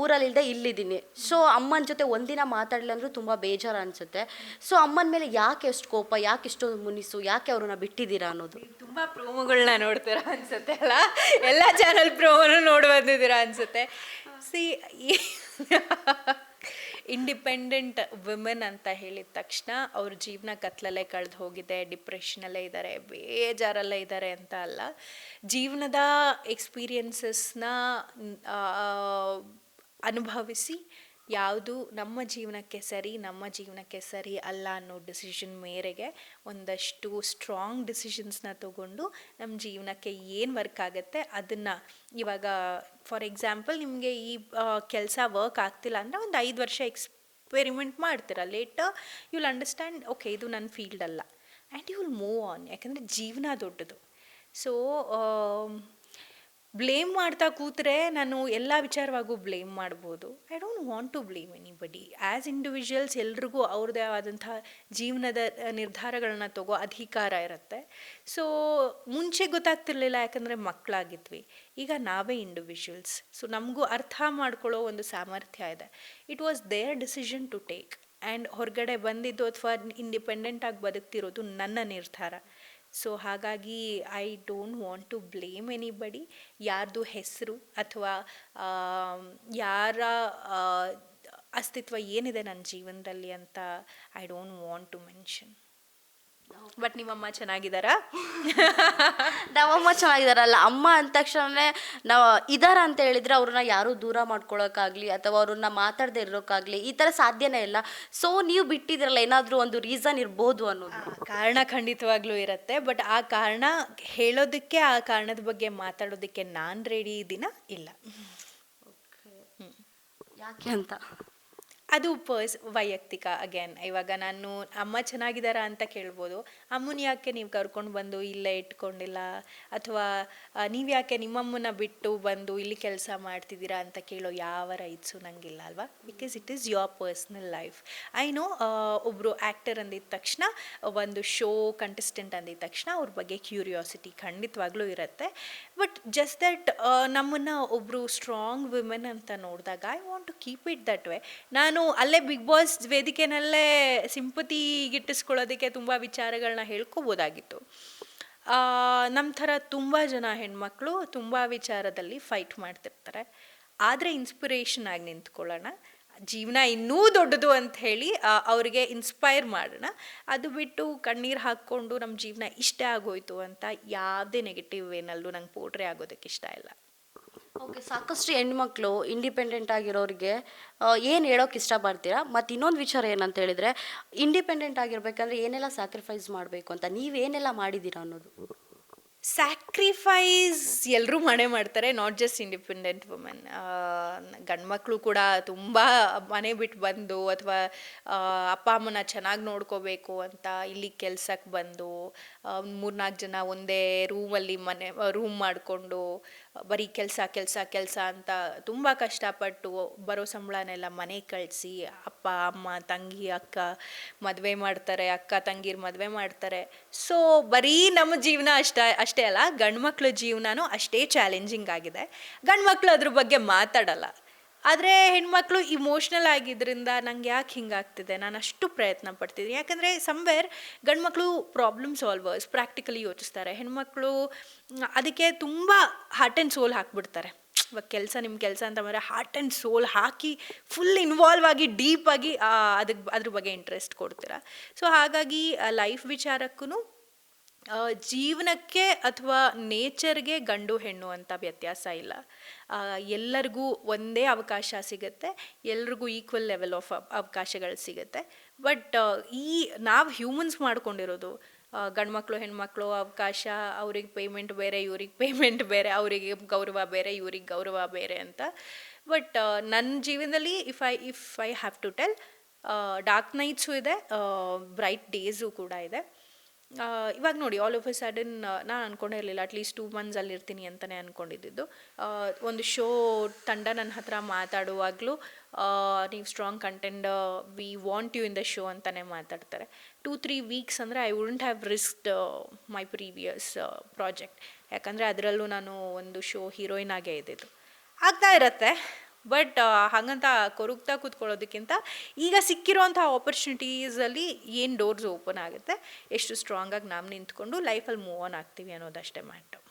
ಊರಲ್ಲಿಲ್ಲದೆ ಇಲ್ಲಿದ್ದೀನಿ. ಸೊ ಅಮ್ಮನ ಜೊತೆ ಒಂದಿನ ಮಾತಾಡಲಿಲ್ಲ ಅಂದರೂ ತುಂಬ ಬೇಜಾರು ಅನಿಸುತ್ತೆ. ಸೊ ಅಮ್ಮನ ಮೇಲೆ ಯಾಕೆ ಎಷ್ಟು ಕೋಪ, ಯಾಕೆ ಇಷ್ಟೊಂದು ಮುನಿಸು, ಯಾಕೆ ಅವ್ರನ್ನ ಬಿಟ್ಟಿದ್ದೀರಾ ಅನ್ನೋದು? ತುಂಬ ಪ್ರೋಮೋಗಳನ್ನ ನೋಡ್ತೀರಾ ಅನಿಸುತ್ತೆ ಅಲ್ಲ, ಎಲ್ಲ ಚಾನಲ್ ಪ್ರೋಮೋನು ನೋಡಿ ಬಂದಿದ್ದೀರಾ ಅನಿಸುತ್ತೆ. ಇಂಡಿಪೆಂಡೆಂಟ್ ವುಮೆನ್ ಅಂತ ಹೇಳಿದ ತಕ್ಷಣ ಅವ್ರ ಜೀವನ ಕತ್ಲಲ್ಲೇ ಕಳೆದು ಹೋಗಿದೆ, ಡಿಪ್ರೆಷನಲ್ಲೇ ಇದ್ದಾರೆ, ಬೇಜಾರಲ್ಲೇ ಇದ್ದಾರೆ ಅಂತ ಅಲ್ಲ. ಜೀವನದ ಎಕ್ಸ್ಪೀರಿಯನ್ಸಸ್ನ ಅನುಭವಿಸಿ ಯಾವುದು ನಮ್ಮ ಜೀವನಕ್ಕೆ ಸರಿ ಅಲ್ಲ ಅನ್ನೋ ಡಿಸಿಷನ್ ಮೇರೆಗೆ ಒಂದಷ್ಟು ಸ್ಟ್ರಾಂಗ್ ಡಿಸಿಷನ್ಸ್ನ ತಗೊಂಡು ನಮ್ಮ ಜೀವನಕ್ಕೆ ಏನು ವರ್ಕ್ ಆಗುತ್ತೆ ಅದನ್ನು, ಇವಾಗ ಫಾರ್ ಎಕ್ಸಾಂಪಲ್ ನಿಮಗೆ ಈ ಕೆಲಸ ವರ್ಕ್ ಆಗ್ತಿಲ್ಲ ಅಂದರೆ ಒಂದು 5 ವರ್ಷ ಎಕ್ಸ್ಪೆರಿಮೆಂಟ್ ಮಾಡ್ತೀರ. Later you will understand okay ಇದು ನನ್ನ ಫೀಲ್ಡ್ ಅಲ್ಲ and you will move on. ಯಾಕಂದರೆ ಜೀವನ ದೊಡ್ಡದು. ಸೊ ಬ್ಲೇಮ್ ಮಾಡ್ತಾ ಕೂತ್ರೆ ನಾನು ಎಲ್ಲ ವಿಚಾರವಾಗೂ ಬ್ಲೇಮ್ ಮಾಡ್ಬೋದು. I don't want to blame anybody. As individuals ಎಲ್ರಿಗೂ ಅವ್ರದ್ದೇ ಆದಂಥ ಜೀವನದ ನಿರ್ಧಾರಗಳನ್ನ ತಗೋ ಅಧಿಕಾರ ಇರುತ್ತೆ. ಸೊ ಮುಂಚೆ ಗೊತ್ತಾಗ್ತಿರ್ಲಿಲ್ಲ, ಯಾಕಂದರೆ ಮಕ್ಕಳಾಗಿದ್ವಿ. ಈಗ ನಾವೇ ಇಂಡಿವಿಜುವಲ್ಸ್. ಸೊ ನಮಗೂ ಅರ್ಥ ಮಾಡ್ಕೊಳ್ಳೋ ಒಂದು ಸಾಮರ್ಥ್ಯ ಇದೆ. It was their decision to take. And ಹೊರಗಡೆ ಬಂದಿದ್ದು ಅಥವಾ ಇಂಡಿಪೆಂಡೆಂಟಾಗಿ ಬದುಕ್ತಿರೋದು ನನ್ನ ನಿರ್ಧಾರ. ಸೊ ಹಾಗಾಗಿ I don't want to blame anybody. ಯಾರ್ದು ಹೆಸರು ಅಥವಾ ಯಾರ ಅಸ್ತಿತ್ವ ಏನಿದೆ ನನ್ನ ಜೀವನದಲ್ಲಿ ಅಂತ I don't want to mention. But ನಿಮ್ಮಮ್ಮ ಚೆನ್ನಾಗಿದ್ದಾರಾ? ನಮ್ಮಮ್ಮ ಚೆನ್ನಾಗಿದಾರಲ್ಲ. ಅಮ್ಮ ಅಂದ ತಕ್ಷಣನೇ ನಾವು ಇದಾರ ಅಂತ ಹೇಳಿದ್ರೆ ಅವ್ರನ್ನ ಯಾರೂ ದೂರ ಮಾಡ್ಕೊಳಕ್ಕಾಗ್ಲಿ ಅಥವಾ ಅವ್ರನ್ನ ಮಾತಾಡದೆ ಇರೋಕ್ಕಾಗ್ಲಿ ಈ ಥರ ಸಾಧ್ಯನೇ ಇಲ್ಲ. ಸೊ ನೀವು ಬಿಟ್ಟಿದ್ರಲ್ಲ, ಏನಾದರೂ ಒಂದು ರೀಸನ್ ಇರ್ಬೋದು ಅನ್ನೋದು. ಕಾರಣ ಖಂಡಿತವಾಗ್ಲೂ ಇರುತ್ತೆ, ಬಟ್ ಆ ಕಾರಣ ಹೇಳೋದಕ್ಕೆ, ಆ ಕಾರಣದ ಬಗ್ಗೆ ಮಾತಾಡೋದಕ್ಕೆ ನಾನು ರೆಡಿ ಇದ್ದೀನ ಇಲ್ಲ. ಯಾಕೆ ಅಂತ ಅದು ವೈಯಕ್ತಿಕ. ಅಗೇನ್ ಇವಾಗ ನಾನು ಅಮ್ಮ ಚೆನ್ನಾಗಿದ್ದಾರ ಅಂತ ಕೇಳ್ಬೋದು, ಅಮ್ಮನ ಯಾಕೆ ನೀವು ಕರ್ಕೊಂಡು ಬಂದು ಇಲ್ಲೇ ಇಟ್ಕೊಂಡಿಲ್ಲ, ಅಥವಾ ನೀವು ಯಾಕೆ ನಿಮ್ಮಮ್ಮನ ಬಿಟ್ಟು ಬಂದು ಇಲ್ಲಿ ಕೆಲಸ ಮಾಡ್ತಿದ್ದೀರಾ ಅಂತ ಕೇಳೋ ಯಾವ ರೈಟ್ಸು ನನಗಿಲ್ಲ ಅಲ್ವಾ. Because it is your personal life. I know ಒಬ್ಬರು ಆ್ಯಕ್ಟರ್ ಅಂದಿದ ತಕ್ಷಣ, ಒಂದು ಶೋ ಕಂಟೆಸ್ಟೆಂಟ್ ಅಂದಿದ ತಕ್ಷಣ ಅವ್ರ ಬಗ್ಗೆ ಕ್ಯೂರಿಯಾಸಿಟಿ ಖಂಡಿತವಾಗ್ಲೂ ಇರುತ್ತೆ. ಬಟ್ ಜಸ್ಟ್ ದಟ್ ನಮ್ಮನ್ನು ಒಬ್ಬರು ಸ್ಟ್ರಾಂಗ್ ವಿಮೆನ್ ಅಂತ ನೋಡಿದಾಗ I want to keep it that way. ನಾನು ಅಲ್ಲೇ ಬಿಗ್ ಬಾಸ್ ವೇದಿಕೆನಲ್ಲೇ ಸಿಂಪತಿ ಗಿಟ್ಟಿಸ್ಕೊಳ್ಳೋದಕ್ಕೆ ತುಂಬ ವಿಚಾರಗಳನ್ನ ಹೇಳ್ಕೊಬೋದಾಗಿತ್ತು. ನಮ್ಮ ಥರ ತುಂಬ ಜನ ಹೆಣ್ಮಕ್ಳು ತುಂಬ ವಿಚಾರದಲ್ಲಿ ಫೈಟ್ ಮಾಡ್ತಿರ್ತಾರೆ. ಆದರೆ ಇನ್ಸ್ಪಿರೇಷನ್ ಆಗಿ ನಿಂತ್ಕೊಳ್ಳೋಣ, ಜೀವನ ಇನ್ನೂ ದೊಡ್ಡದು ಅಂತ ಹೇಳಿ ಅವರಿಗೆ ಇನ್ಸ್ಪೈರ್ ಮಾಡೋಣ. ಅದು ಬಿಟ್ಟು ಕಣ್ಣೀರು ಹಾಕ್ಕೊಂಡು ನಮ್ಮ ಜೀವನ ಇಷ್ಟೇ ಆಗೋಯ್ತು ಅಂತ ಯಾವುದೇ ನೆಗೆಟಿವ್ ವೇನಲ್ಲೂ ನಂಗೆ ಪೋಟ್ರೆ ಆಗೋದಕ್ಕೆ ಇಷ್ಟ ಇಲ್ಲ. ಓಕೆ, ಸಾಕಷ್ಟು ಹೆಣ್ಮಕ್ಳು ಇಂಡಿಪೆಂಡೆಂಟ್ ಆಗಿರೋರಿಗೆ ಏನು ಹೇಳೋಕೆ ಇಷ್ಟಪಡ್ತೀರಾ? ಮತ್ತು ಇನ್ನೊಂದು ವಿಚಾರ ಏನಂತ ಹೇಳಿದರೆ, ಇಂಡಿಪೆಂಡೆಂಟ್ ಆಗಿರ್ಬೇಕಂದ್ರೆ ಏನೆಲ್ಲ ಸ್ಯಾಕ್ರಿಫೈಸ್ ಮಾಡಬೇಕು ಅಂತ ನೀವೇನೆಲ್ಲ ಮಾಡಿದ್ದೀರಾ ಅನ್ನೋದು. ಸ್ಯಾಕ್ರಿಫೈಸ್ ಎಲ್ಲರೂ ಮಾಡ್ತಾರೆ, ನಾಟ್ ಜಸ್ಟ್ ಇಂಡಿಪೆಂಡೆಂಟ್ ವುಮೆನ್. ಗಂಡು ಮಕ್ಕಳು ಕೂಡ ತುಂಬ ಮನೆ ಬಿಟ್ಟು ಬಂದು ಅಥವಾ ಅಪ್ಪ ಅಮ್ಮನ ಚೆನ್ನಾಗಿ ನೋಡ್ಕೋಬೇಕು ಅಂತ ಇಲ್ಲಿ ಕೆಲ್ಸಕ್ಕೆ ಬಂದು 3-4 ಜನ ಒಂದೇ ರೂಮಲ್ಲಿ ರೂಮ್ ಮಾಡಿಕೊಂಡು ಬರೀ ಕೆಲಸ ಅಂತ ತುಂಬ ಕಷ್ಟಪಟ್ಟು ಬರೋ ಸಂಬಳನೆಲ್ಲ ಮನೆಗೆ ಕಳಿಸಿ ಅಪ್ಪ ಅಮ್ಮ ತಂಗಿ ಅಕ್ಕ ಮದುವೆ ಮಾಡ್ತಾರೆ, ಅಕ್ಕ ತಂಗಿರು ಮದುವೆ ಮಾಡ್ತಾರೆ. ಸೊ ಬರೀ ನಮ್ಮ ಜೀವನ ಅಷ್ಟೇ ಅಲ್ಲ, ಗಂಡು ಮಕ್ಳ ಜೀವನನೂ ಅಷ್ಟೇ ಚಾಲೆಂಜಿಂಗ್ ಆಗಿದೆ. ಗಂಡು ಮಕ್ಕಳು ಅದ್ರ ಬಗ್ಗೆ ಮಾತಾಡಲ್ಲ, ಆದರೆ ಹೆಣ್ಮಕ್ಳು ಇಮೋಷ್ನಲ್ ಆಗಿದ್ದರಿಂದ ನಂಗೆ ಯಾಕೆ ಹಿಂಗಾಗ್ತಿದೆ, ನಾನು ಅಷ್ಟು ಪ್ರಯತ್ನ ಪಡ್ತಿದ್ದೀನಿ. ಯಾಕಂದರೆ ಸಮ್ವೇರ್ ಗಂಡು ಮಕ್ಕಳು ಪ್ರಾಬ್ಲಮ್ ಸಾಲ್ವರ್ಸ್, ಪ್ರಾಕ್ಟಿಕಲಿ ಯೋಚಿಸ್ತಾರೆ. ಹೆಣ್ಮಕ್ಳು ಅದಕ್ಕೆ ತುಂಬ ಹಾರ್ಟ್ ಆ್ಯಂಡ್ ಸೋಲ್ ಹಾಕ್ಬಿಡ್ತಾರೆ. ಇವಾಗ ನಿಮ್ಮ ಕೆಲಸ ಅಂತ ಅಂದರೆ ಹಾರ್ಟ್ ಆ್ಯಂಡ್ ಸೋಲ್ ಹಾಕಿ ಫುಲ್ ಇನ್ವಾಲ್ವ್ ಆಗಿ ಡೀಪಾಗಿ ಅದ್ರ ಬಗ್ಗೆ ಇಂಟ್ರೆಸ್ಟ್ ಕೊಡ್ತೀರ. ಸೊ ಹಾಗಾಗಿ ಲೈಫ್ ವಿಚಾರಕ್ಕೂ ಜೀವನಕ್ಕೆ ಅಥವಾ ನೇಚರ್ಗೆ ಗಂಡು ಹೆಣ್ಣು ಅಂತ ವ್ಯತ್ಯಾಸ ಇಲ್ಲ. ಎಲ್ಲರಿಗೂ ಒಂದೇ ಅವಕಾಶ ಸಿಗುತ್ತೆ, ಎಲ್ರಿಗೂ ಈಕ್ವಲ್ ಲೆವೆಲ್ ಆಫ್ ಅವಕಾಶಗಳು ಸಿಗುತ್ತೆ. ಬಟ್ ನಾವು ಹ್ಯೂಮನ್ಸ್ ಮಾಡ್ಕೊಂಡಿರೋದು ಗಂಡು ಮಕ್ಕಳು ಹೆಣ್ಮಕ್ಳು ಅವಕಾಶ, ಅವ್ರಿಗೆ ಪೇಮೆಂಟ್ ಬೇರೆ, ಇವ್ರಿಗೆ ಪೇಮೆಂಟ್ ಬೇರೆ, ಅವರಿಗೆ ಗೌರವ ಬೇರೆ, ಇವ್ರಿಗೆ ಗೌರವ ಬೇರೆ ಅಂತ. ಬಟ್ ನನ್ನ ಜೀವನದಲ್ಲಿ if I have to tell, dark nights ಇದೆ, ಬ್ರೈಟ್ ಡೇಸು ಕೂಡ ಇದೆ. ಇವಾಗ ನೋಡಿ, ಆಲ್ ಆಫ್ ಎ ಸಡನ್ ನಾನು ಅಂದ್ಕೊಂಡೇ ಇರಲಿಲ್ಲ ಅಟ್ಲೀಸ್ಟ್ 2 months ಅಲ್ಲಿರ್ತೀನಿ ಅಂತಲೇ ಅಂದ್ಕೊಂಡಿದ್ದು. ಒಂದು ಶೋ ತಂಡ ನನ್ನ ಹತ್ರ ಮಾತಾಡುವಾಗಲೂ ನೀವು strong contender, we want you in the show ಅಂತಲೇ ಮಾತಾಡ್ತಾರೆ. 2-3 weeks ಅಂದರೆ I wouldn't have risked my previous project. ಯಾಕಂದರೆ ಅದರಲ್ಲೂ ನಾನು ಒಂದು ಶೋ ಹೀರೋಯಿನ್ ಆಗೇ ಇದ್ದಿದ್ದು. ಆಗ್ತಾ ಇರತ್ತೆ, ಬಟ್ ಹಾಗಂತ ಕೊರಗ್ತಾ ಕೂತ್ಕೊಳ್ಳೋದಕ್ಕಿಂತ ಈಗ ಸಿಕ್ಕಿರೋಂಥ ಆಪರ್ಚುನಿಟೀಸಲ್ಲಿ ಏನು ಡೋರ್ಸ್ ಓಪನ್ ಆಗುತ್ತೆ, ಎಷ್ಟು ಸ್ಟ್ರಾಂಗಾಗಿ ನಾವು ನಿಂತ್ಕೊಂಡು ಲೈಫಲ್ಲಿ ಮೂವ್ ಆನ್ ಆಗ್ತೀವಿ ಅನ್ನೋದಷ್ಟೇ ಮ್ಯಾಟರ್.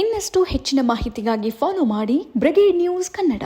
ಇನ್ನಷ್ಟು ಹೆಚ್ಚಿನ ಮಾಹಿತಿಗಾಗಿ ಫಾಲೋ ಮಾಡಿ ಬ್ರಿಗೇಡ್ ನ್ಯೂಸ್ ಕನ್ನಡ.